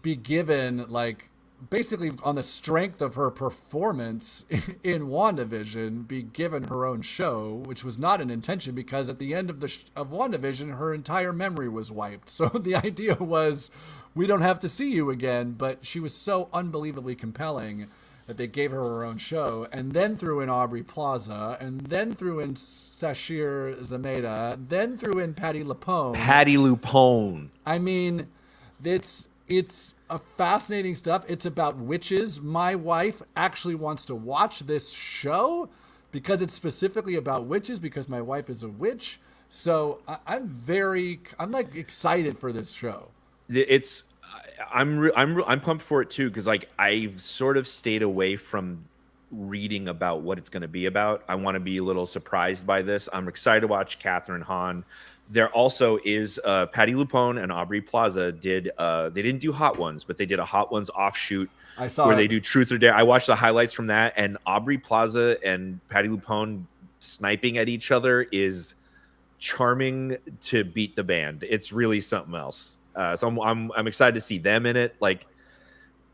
be given, like, basically on the strength of her performance in WandaVision, be given her own show, which was not an intention, because at the end of of WandaVision, her entire memory was wiped. So the idea was, we don't have to see you again, but she was so unbelievably compelling that they gave her own show, and then threw in Aubrey Plaza, and then threw in Sashir Zameda, then threw in Patti LuPone. I mean, it's a fascinating stuff. It's about witches. My wife actually wants to watch this show because it's specifically about witches, because my wife is a witch. So I'm like excited for this show. I'm pumped for it too, because like I've sort of stayed away from reading about what it's going to be about. I want to be a little surprised by this. I'm excited to watch Catherine Hahn. There also is Patti LuPone and Aubrey Plaza they didn't do Hot Ones, but they did a Hot Ones offshoot where they do Truth or Dare. I watched the highlights from that, and Aubrey Plaza and Patti LuPone sniping at each other is charming to beat the band. It's really something else. So I'm excited to see them in it. Like,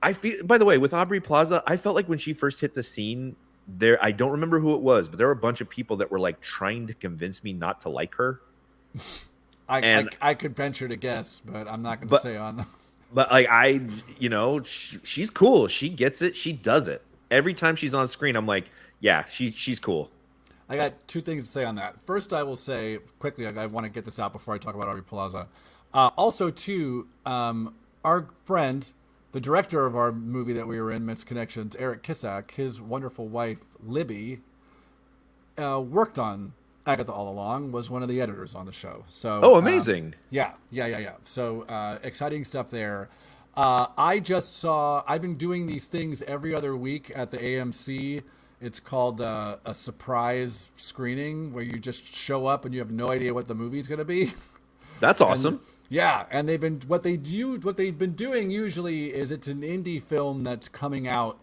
I feel, by the way, with Aubrey Plaza, I felt like when she first hit the scene there, I don't remember who it was, but there were a bunch of people that were like trying to convince me not to like her. I could venture to guess, but I'm not going to But say on. but like she's cool. She gets it. She does it. Every time she's on screen, I'm like, yeah, she's cool. I got two things to say on that. First, I will say quickly, I want to get this out before I talk about Aubrey Plaza. Also, too, our friend, the director of our movie that we were in, Missed Connections, Eric Kissack, his wonderful wife, Libby, worked on Agatha all along, was one of the editors on the show. So, Oh, amazing. Yeah. So exciting stuff there. I've been doing these things every other week at the AMC. It's called a surprise screening where you just show up and you have no idea what the movie's going to be. That's awesome. And they've been what they've been doing usually is it's an indie film that's coming out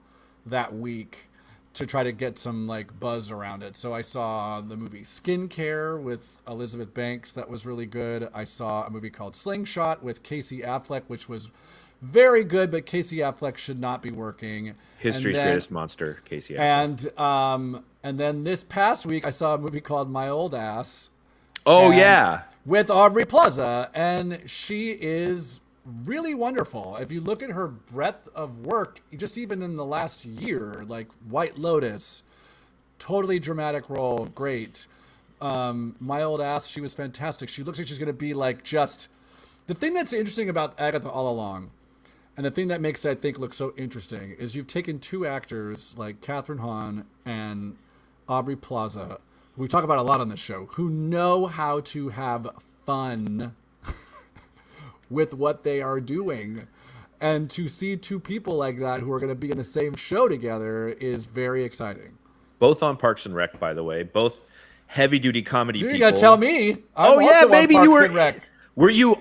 that week to try to get some like buzz around it. So I saw the movie Skincare with Elizabeth Banks that was really good. I saw a movie called Slingshot with Casey Affleck, which was very good, but Casey Affleck should not be working. History's greatest monster, Casey Affleck. And then this past week I saw a movie called My Old Ass. Oh yeah. With Aubrey Plaza, and she is really wonderful. If you look at her breadth of work, just even in the last year, like White Lotus, totally dramatic role, great. My Old Ass, she was fantastic. She looks like she's going to be like just... The thing that's interesting about Agatha all along, and the thing that makes it, I think, look so interesting, is you've taken two actors like Catherine Hahn and Aubrey Plaza, we talk about a lot on this show, who know how to have fun with what they are doing. And to see two people like that who are going to be in the same show together is very exciting. Both on Parks and Rec, by the way. Both heavy-duty comedy people. You got to tell me. Oh, yeah, maybe you were... Rec. Were you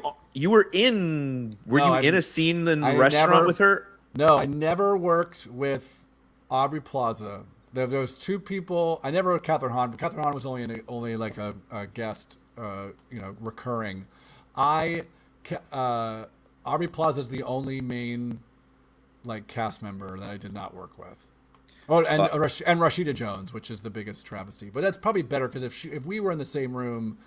in a scene in the restaurant with her? No, I never worked with Aubrey Plaza. There was two people. I never with Catherine Hahn, but Catherine Hahn was only like a guest, recurring. Aubrey Plaza is the only main like cast member that I did not work with. Oh, and Rashida Jones, which is the biggest travesty. But that's probably better because if we were in the same room,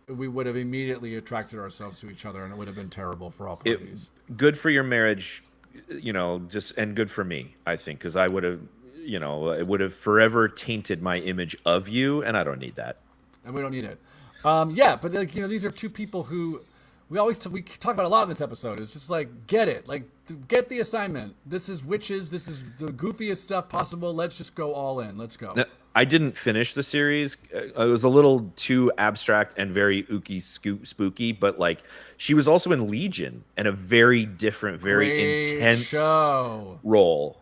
we would have immediately attracted ourselves to each other, and it would have been terrible for all parties. Good for your marriage, and good for me, I think, because I would have. It would have forever tainted my image of you, and I don't need that. And we don't need it. But these are two people who we talk about a lot in this episode. It's just like, get it, like get the assignment. This is witches. This is the goofiest stuff possible. Let's just go all in. Let's go. Now, I didn't finish the series. It was a little too abstract and very ooky spooky, but like she was also in Legion and a very different, very intense role.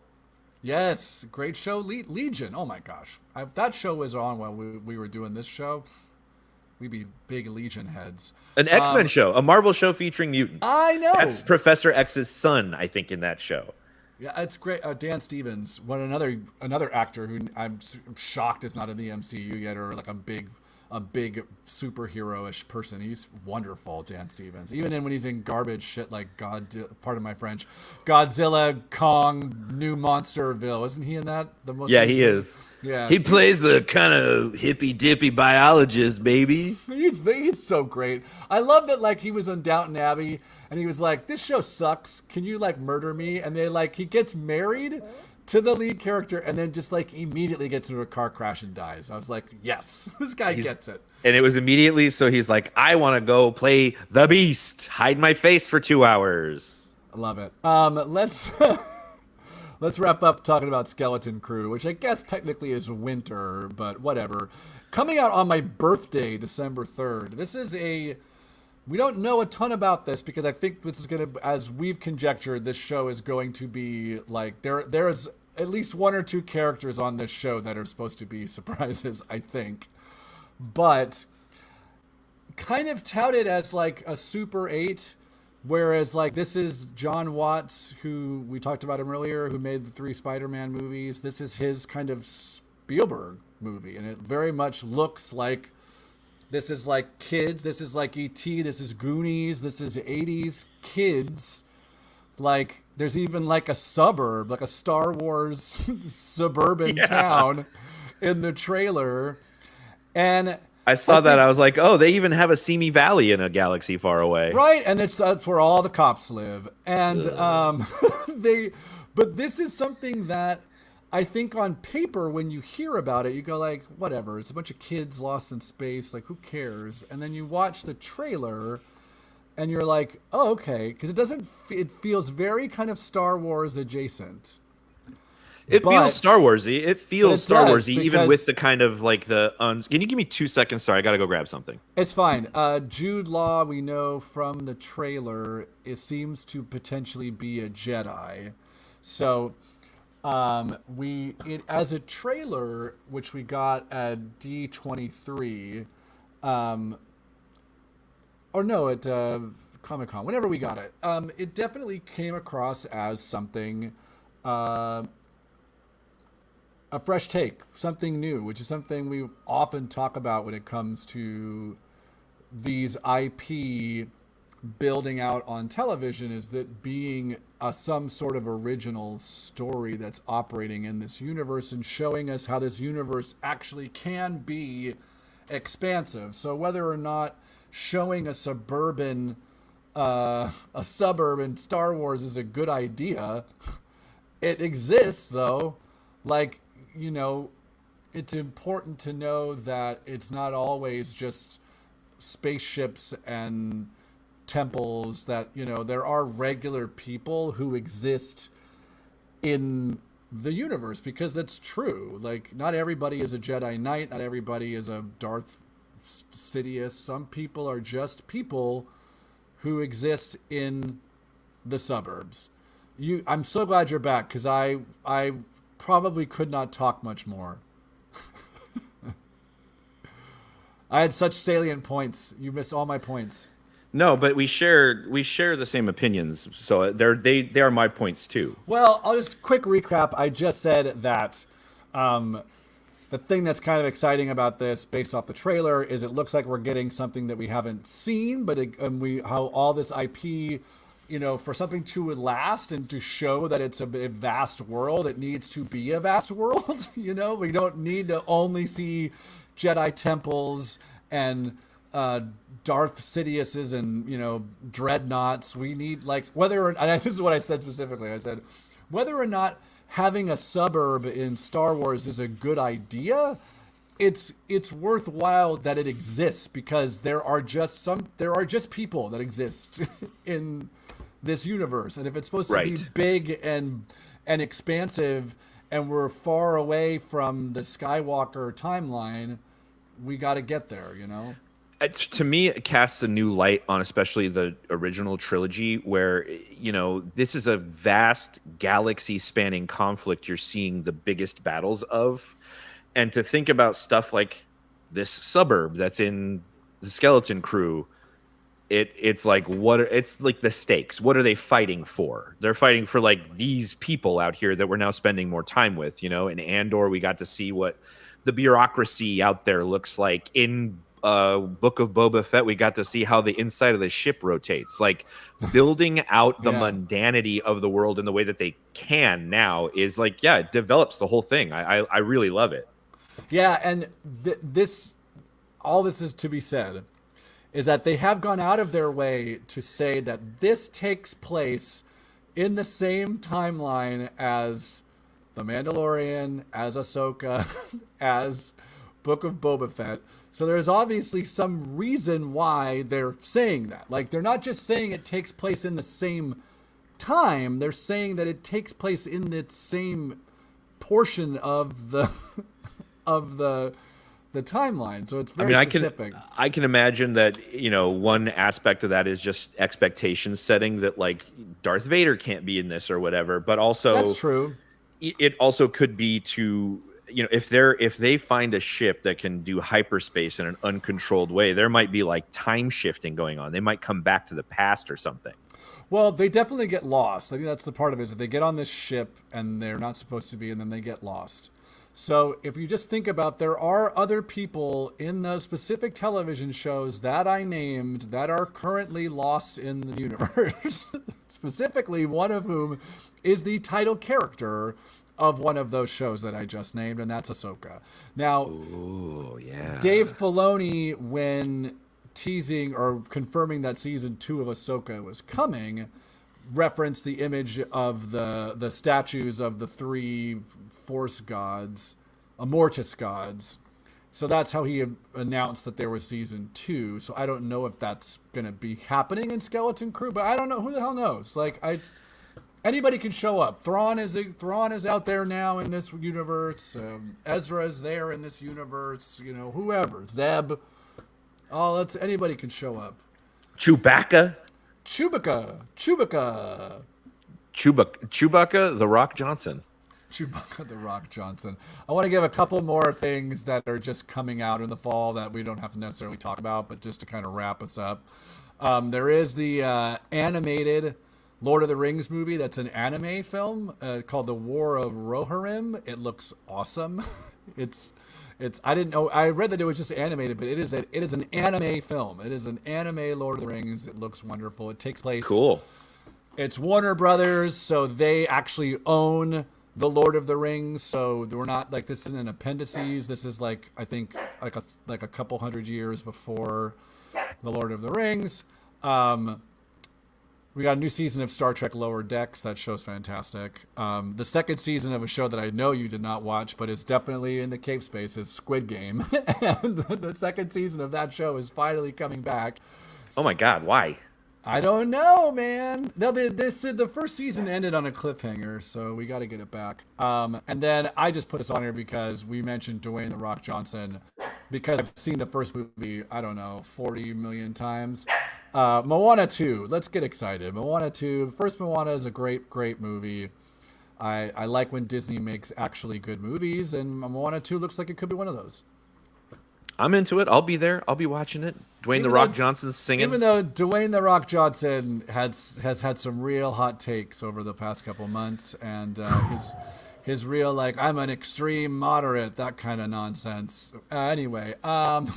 Yes, great show, Legion. Oh my gosh, if that show was on while we were doing this show, we'd be big Legion heads. An X-Men show, a Marvel show featuring mutants. I know. That's Professor X's son, I think, in that show. Yeah, it's great. Dan Stevens, another actor who I'm shocked is not in the MCU yet, or like a big superhero-ish person. He's wonderful, Dan Stevens. Even when he's in garbage shit like pardon my French, Godzilla, Kong, New Monsterville. Isn't he in that? Yeah, he is. Yeah. He plays the kind of hippy-dippy biologist, baby. He's so great. I love that like he was on Downton Abbey and he was like, this show sucks. Can you like murder me? And he gets married to the lead character and then just like immediately gets into a car crash and dies. I was like, yes, this guy gets it. And it was immediately, so he's like, I want to go play the Beast, hide my face for 2 hours. I love it. Let's wrap up talking about Skeleton Crew, which I guess technically is winter, but whatever. Coming out on my birthday, December 3rd. We don't know a ton about this because I think this is going to, as we've conjectured, this show is going to be like, there's at least one or two characters on this show that are supposed to be surprises, I think. But kind of touted as like a Super 8, whereas like this is John Watts, who we talked about him earlier, who made the 3 Spider-Man movies. This is his kind of Spielberg movie, and it very much looks like this is like kids. This is like E.T. This is Goonies. This is 80s kids Like there's even like a suburb, like a Star Wars suburban town in the trailer. And I saw that. I was like, oh, they even have a Simi Valley in a galaxy far away. Right, and that's where all the cops live. And but this is something that I think on paper, when you hear about it, you go like, whatever, it's a bunch of kids lost in space, like who cares? And then you watch the trailer and you're like, oh, okay, because it feels very kind of Star Wars adjacent. It feels Star Warsy. It feels Star Warsy, even with the kind of like the. Can you give me 2 seconds? Sorry, I gotta go grab something. It's fine. Jude Law, we know from the trailer, it seems to potentially be a Jedi. So, as a trailer, which we got at D23, or no, at Comic-Con, whenever we got it, it definitely came across as something. A fresh take, something new, which is something we often talk about when it comes to these IP building out on television, is that being some sort of original story that's operating in this universe and showing us how this universe actually can be expansive. So whether or not showing a suburb in Star Wars is a good idea, it exists though. Like, you know, it's important to know that it's not always just spaceships and temples, that, you know, there are regular people who exist in the universe, because that's true. Like, not everybody is a Jedi Knight, not everybody is a Darth Sidious. Some people are just people who exist in the suburbs. I'm so glad you're back, because I probably could not talk much more. I had such salient points. You missed all my points. No, but we share the same opinions, so they are my points too. Well, I'll just quick recap. I just said that the thing that's kind of exciting about this, based off the trailer, is it looks like we're getting something that we haven't seen, but how all this IP, you know, for something to last and to show that it's a vast world, it needs to be a vast world. You know, we don't need to only see Jedi temples and Darth Sidiouses and, you know, dreadnoughts. We need, like, and this is what I said specifically. I said, whether or not having a suburb in Star Wars is a good idea, it's worthwhile that it exists, because there are just people that exist in this universe. And if it's supposed to be big and expansive, and we're far away from the Skywalker timeline, we got to get there, you know? To me, it casts a new light on especially the original trilogy, where, you know, this is a vast galaxy spanning conflict you're seeing the biggest battles of. And to think about stuff like this suburb that's in the Skeleton Crew, it's like, it's like the stakes. What are they fighting for? They're fighting for, like, these people out here that we're now spending more time with, you know. In Andor, we got to see what the bureaucracy out there looks like. In Book of Boba Fett, we got to see how the inside of the ship rotates. Like, building out the mundanity of the world in the way that they can now is like, it develops the whole thing. I really love it. Yeah, and all this is to be said, is that they have gone out of their way to say that this takes place in the same timeline as The Mandalorian, as Ahsoka, as Book of Boba Fett. So there's obviously some reason why they're saying that. Like, they're not just saying it takes place in the same time. They're saying that it takes place in the same portion of the timeline. So it's very specific. I can imagine that, you know, one aspect of that is just expectation setting, that, like, Darth Vader can't be in this or whatever. But also, that's true. It also could be to, you know, if they find a ship that can do hyperspace in an uncontrolled way, there might be like time shifting going on. They might come back to the past or something. Well, they definitely get lost. I think that's the part of it, is that they get on this ship and they're not supposed to be, and then they get lost. So if you just think about, there are other people in those specific television shows that I named that are currently lost in the universe. Specifically, one of whom is the title character of one of those shows that I just named, and that's Ahsoka. Now, Dave Filoni, when teasing or confirming that season 2 of Ahsoka was coming, referenced the image of the statues of the 3 Force gods, Mortis gods. So that's how he announced that there was season 2. So I don't know if that's going to be happening in Skeleton Crew, but I don't know. Who the hell knows? Anybody can show up. Thrawn is out there now in this universe. Ezra is there in this universe. Whoever. Zeb. Anybody can show up. Chewbacca, The Rock Johnson. Chewbacca the Rock Johnson. I want to give a couple more things that are just coming out in the fall that we don't have to necessarily talk about, but just to kind of wrap us up. There is the animated Lord of the Rings movie that's an anime film called The War of Rohirrim. It looks awesome. I didn't know. I read that it was just animated, but it is an anime film. It is an anime Lord of the Rings. It looks wonderful. It takes place. Cool. It's Warner Brothers, so they actually own the Lord of the Rings. So we're not like, this isn't an appendices. This is I think a couple hundred years before the Lord of the Rings. We got a new season of Star Trek Lower Decks. That show's fantastic. The second season of a show that I know you did not watch, but is definitely in the Cape space, is Squid Game. And the second season of that show is finally coming back. Oh my God, why? I don't know, man. No, the first season ended on a cliffhanger, so we got to get it back. And then I just put this on here because we mentioned Dwayne "The Rock" Johnson, because I've seen the first movie, 40 million times. Moana 2, let's get excited. Moana 2, the first Moana is a great, great movie. I like when Disney makes actually good movies, and Moana 2 looks like it could be one of those. I'm into it. I'll be there. I'll be watching it. Dwayne "The Rock" Johnson's singing. Even though Dwayne "The Rock" Johnson has had some real hot takes over the past couple months, and his real, I'm an extreme moderate, that kind of nonsense. Anyway, I'm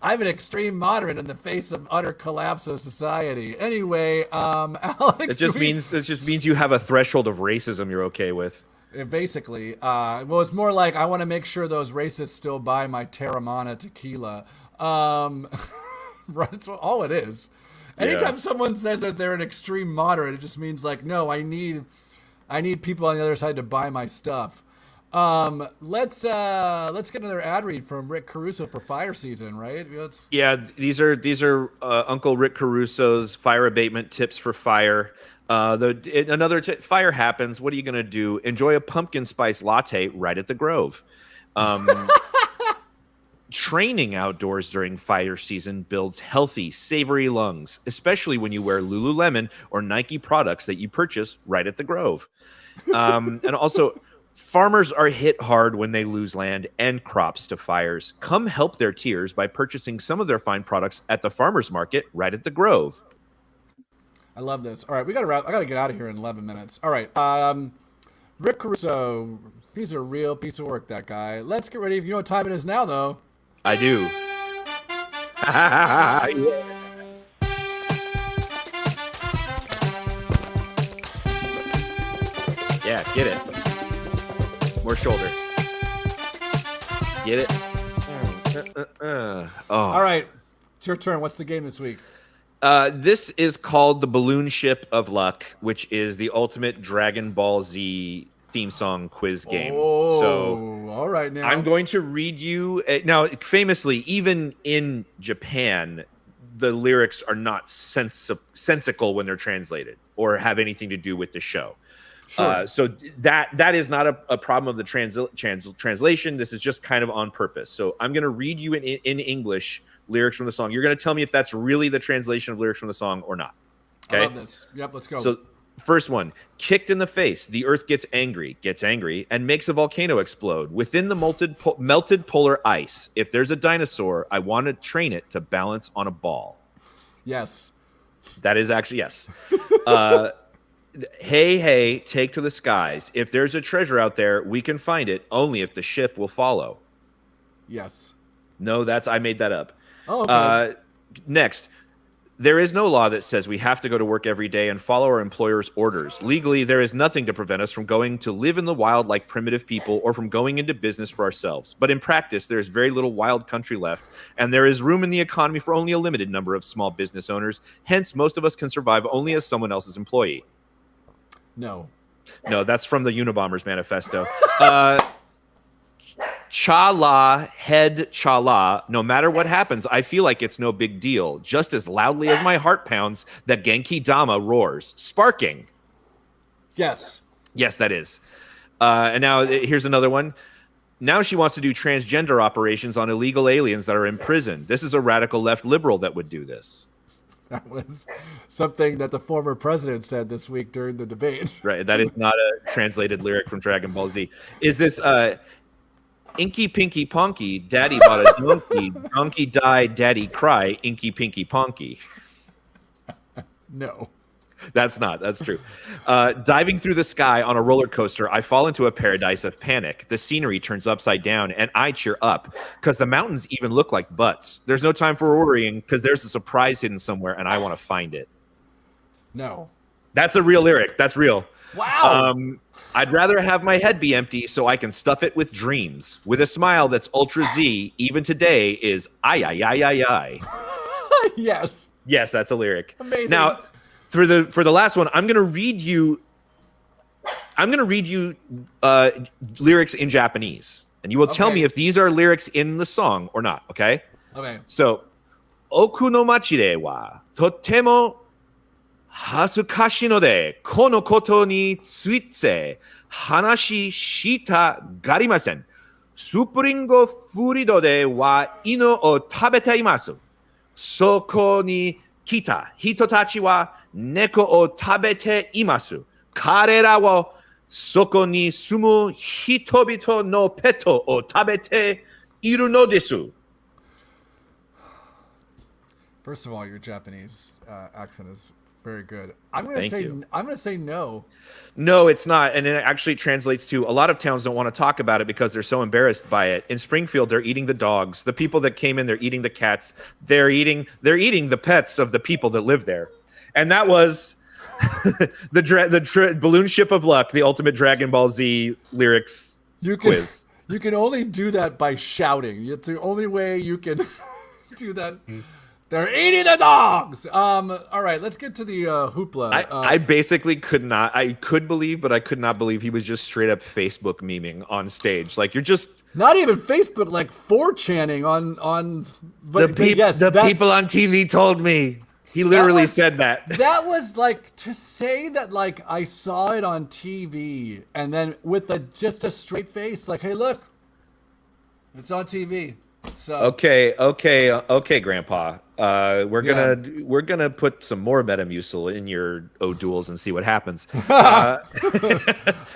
an extreme moderate in the face of utter collapse of society. Anyway, Alex, it just means you have a threshold of racism you're okay with. Basically, it's more like I want to make sure those racists still buy my Terramana tequila. Right, that's all it is. Anytime someone says that they're an extreme moderate, it just means no, I need people on the other side to buy my stuff. Let's get another ad read from Rick Caruso for fire season, right? These are Uncle Rick Caruso's fire abatement tips for fire. Fire happens. What are you going to do? Enjoy a pumpkin spice latte right at the Grove. Training outdoors during fire season builds healthy, savory lungs, especially when you wear Lululemon or Nike products that you purchase right at the Grove. And also, farmers are hit hard when they lose land and crops to fires. Come help their tears by purchasing some of their fine products at the farmers market right at the Grove. I love this. All right, we got to wrap. I got to get out of here in 11 minutes. All right. Rick Caruso, he's a real piece of work, that guy. Let's get ready. You know what time it is now, though? I do. Yeah, get it. More shoulder. Get it? Oh. All right. It's your turn. What's the game this week? This is called the Balloon Ship of Luck, which is the ultimate Dragon Ball Z theme song quiz game. All right. Now I'm going to read you. Now, famously, even in Japan, the lyrics are not sensical when they're translated or have anything to do with the show. Sure. So that is not a problem of the translation. This is just kind of on purpose. So I'm going to read you in English lyrics from the song. You're going to tell me if that's really the translation of lyrics from the song or not. Okay? I love this. Yep, let's go. So first one, kicked in the face, the earth gets angry, and makes a volcano explode. Within the melted polar ice, if there's a dinosaur, I want to train it to balance on a ball. Yes. That is actually, yes. hey, hey, take to the skies. If there's a treasure out there, we can find it only if the ship will follow. Yes. No, I made that up. Oh, okay. Next, there is no law that says we have to go to work every day and follow our employer's orders. Legally, there is nothing to prevent us from going to live in the wild like primitive people or from going into business for ourselves. But in practice, there is very little wild country left, and there is room in the economy for only a limited number of small business owners. Hence, most of us can survive only as someone else's employee. No. No, that's from the Unabomber's manifesto. Cha-la, head cha-la, no matter what happens, I feel like it's no big deal. Just as loudly as my heart pounds, the Genki Dama roars. Sparking. Yes. Yes, that is. And now here's another one. Now she wants to do transgender operations on illegal aliens that are in prison. This is a radical left liberal that would do this. That was something that the former president said this week during the debate. Right, that is not a translated lyric from Dragon Ball Z. Is this Inky Pinky Ponky, Daddy bought a donkey, donkey died, Daddy cry, Inky Pinky Ponky. No. That's true. Diving through the sky on a roller coaster, I fall into a paradise of panic. The scenery turns upside down, and I cheer up because the mountains even look like butts. There's no time for worrying because there's a surprise hidden somewhere, and I want to find it. No. That's a real lyric. That's real. Wow. I'd rather have my head be empty so I can stuff it with dreams. With a smile that's ultra Z, even today is ay, ay, ay, ay, ay. Yes. Yes, that's a lyric. Amazing. Now, for the last one, I'm gonna read you lyrics in Japanese, and you will tell me if these are lyrics in the song or not. Okay. Okay. So, oku no machi de wa totemo hasukashi no de kono koto ni tsuitse hanashi shita garimasen. Supringo furido de wa ino o tabete imasu. Soko ni kita hito tachi wa neko o tabete imasu. Karera wa soko ni sumu hitobito no peto o tabete iru no desu. First of all, your Japanese accent is very good. I'm gonna say no. No, it's not. And it actually translates to a lot of towns don't want to talk about it because they're so embarrassed by it. In Springfield, they're eating the dogs. The people that came in, they're eating the cats. They're eating the pets of the people that live there. And that was the Balloon Ship of Luck, the ultimate Dragon Ball Z lyrics quiz. You can only do that by shouting. It's the only way you can do that. They're eating the dogs. All right, let's get to the hoopla. I basically could believe, but I could not believe he was just straight up Facebook memeing on stage. Like, you're just not even Facebook, like 4channing on. But the people on TV told me. He literally said that. That was like to say that, like, I saw it on TV and then with just a straight face, like, hey, look, it's on TV. So okay, Grandpa. We're gonna put some more Metamucil in your O'Douls and see what happens. All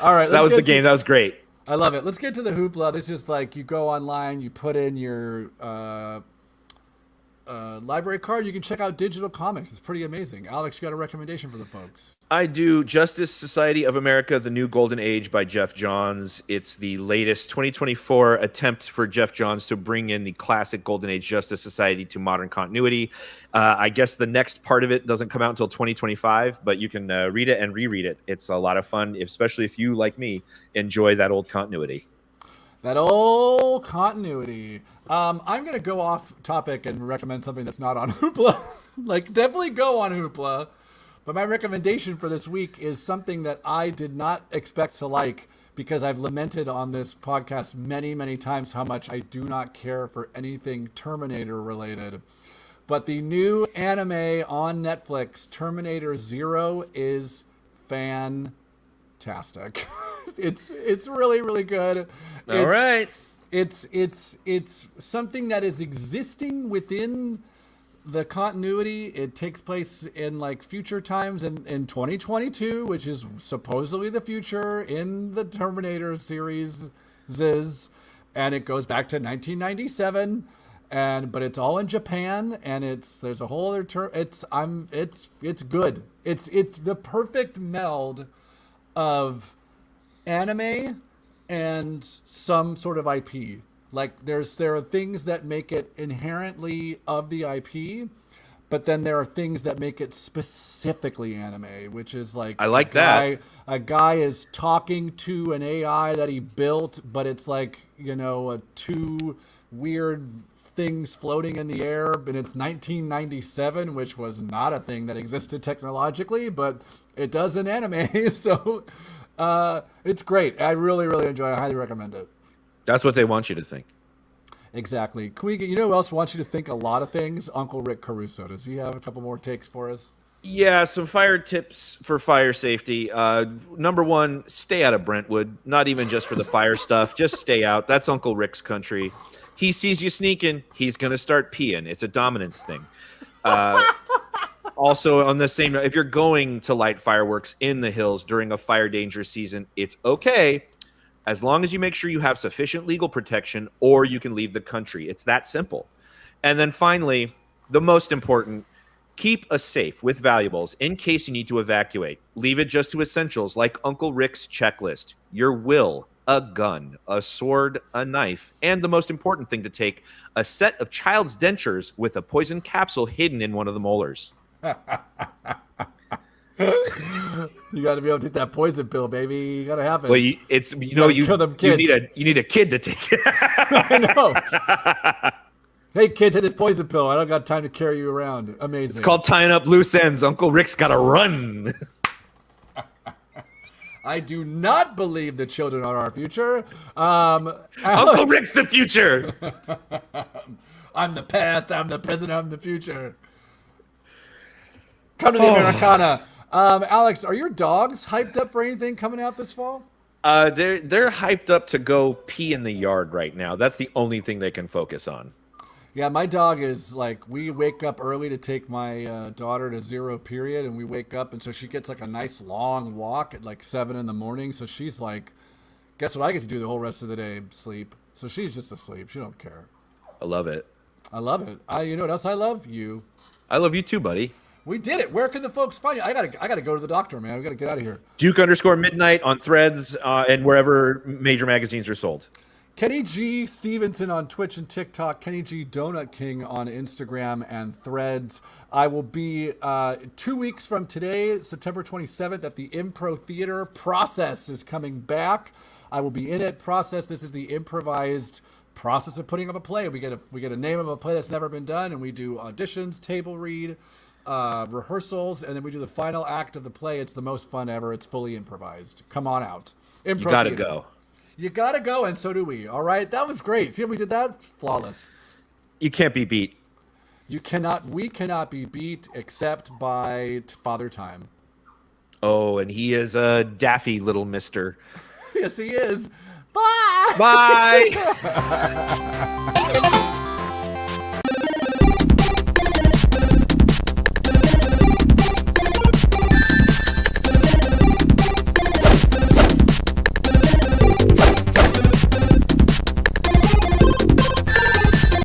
right, so that was the game. That was great. I love it. Let's get to the hoopla. This is like you go online, you put in your library card, you can check out digital comics. It's pretty amazing. Alex, you got a recommendation for the folks? I do. Justice Society of America, The New Golden Age by Jeff Johns. It's the latest 2024 attempt for Jeff Johns to bring in the classic Golden Age Justice Society to modern continuity. I guess the next part of it doesn't come out until 2025, but you can read it and reread it. It's a lot of fun, especially if you, like me, enjoy that old continuity. That old continuity. I'm going to go off topic and recommend something that's not on Hoopla. Like, definitely go on Hoopla. But my recommendation for this week is something that I did not expect to like because I've lamented on this podcast many, many times how much I do not care for anything Terminator related. But the new anime on Netflix, Terminator Zero, is fantastic. It's really, really good. All right. It's something that is existing within the continuity. It takes place in like future times in 2022, which is supposedly the future in the Terminator series, and it goes back to 1997. but it's all in Japan, and there's a whole other term. It's good. It's the perfect meld of anime and some sort of IP. Like there are things that make it inherently of the IP, but then there are things that make it specifically anime, which is like I like that. A guy is talking to an AI that he built, but it's like, two weird things floating in the air, and it's 1997, which was not a thing that existed technologically, but it does in anime. So it's great. I really, really enjoy it. I highly recommend it. That's what they want you to think. Exactly. Can we get, who else wants you to think a lot of things? Uncle Rick Caruso. Does he have a couple more takes for us? Yeah, some fire tips for fire safety. Number one, stay out of Brentwood. Not even just for the fire stuff. Just stay out. That's Uncle Rick's country. He sees you sneaking, he's going to start peeing. It's a dominance thing. Also, on the same note, if you're going to light fireworks in the hills during a fire danger season, it's okay, as long as you make sure you have sufficient legal protection or you can leave the country. It's that simple. And then finally, the most important, keep a safe with valuables in case you need to evacuate. Leave it just to essentials like Uncle Rick's checklist, your will, a gun, a sword, a knife, and the most important thing to take, a set of child's dentures with a poison capsule hidden in one of the molars. You got to be able to take that poison pill, baby. You got to have it. Well, you kill them kids. You need a kid to take it. I know. Hey, kid, take this poison pill. I don't got time to carry you around. Amazing. It's called tying up loose ends. Uncle Rick's got to run. I do not believe the children are our future. Uncle Rick's the future. I'm the past. I'm the present. I'm the future. Come to the Americana. Alex, are your dogs hyped up for anything coming out this fall? They're hyped up to go pee in the yard right now. That's the only thing they can focus on. Yeah, my dog is like, we wake up early to take my daughter to zero period, and we wake up, and so she gets like a nice long walk at like 7 a.m. So she's like, guess what I get to do the whole rest of the day? Sleep. So she's just asleep. She don't care. I love it. I love it. You know what else I love? You. I love you too, buddy. We did it. Where can the folks find you? I gotta go to the doctor, man. We gotta get out of here. Duke_midnight on Threads and wherever major magazines are sold. Kenny G. Stevenson on Twitch and TikTok. Kenny G. Donut King on Instagram and Threads. I will be 2 weeks from today, September 27th, at the Impro Theater. Process is coming back. I will be in it. Process. This is the improvised process of putting up a play. We get a name of a play that's never been done, and we do auditions, table read, rehearsals, and then we do the final act of the play. It's the most fun ever. It's fully improvised. Come on out. You gotta go. You gotta go, and so do we. All right, that was great. See how we did that? Flawless. You can't be beat. We cannot be beat except by Father Time. Oh, and he is a daffy little mister. Yes, he is. Bye. Bye.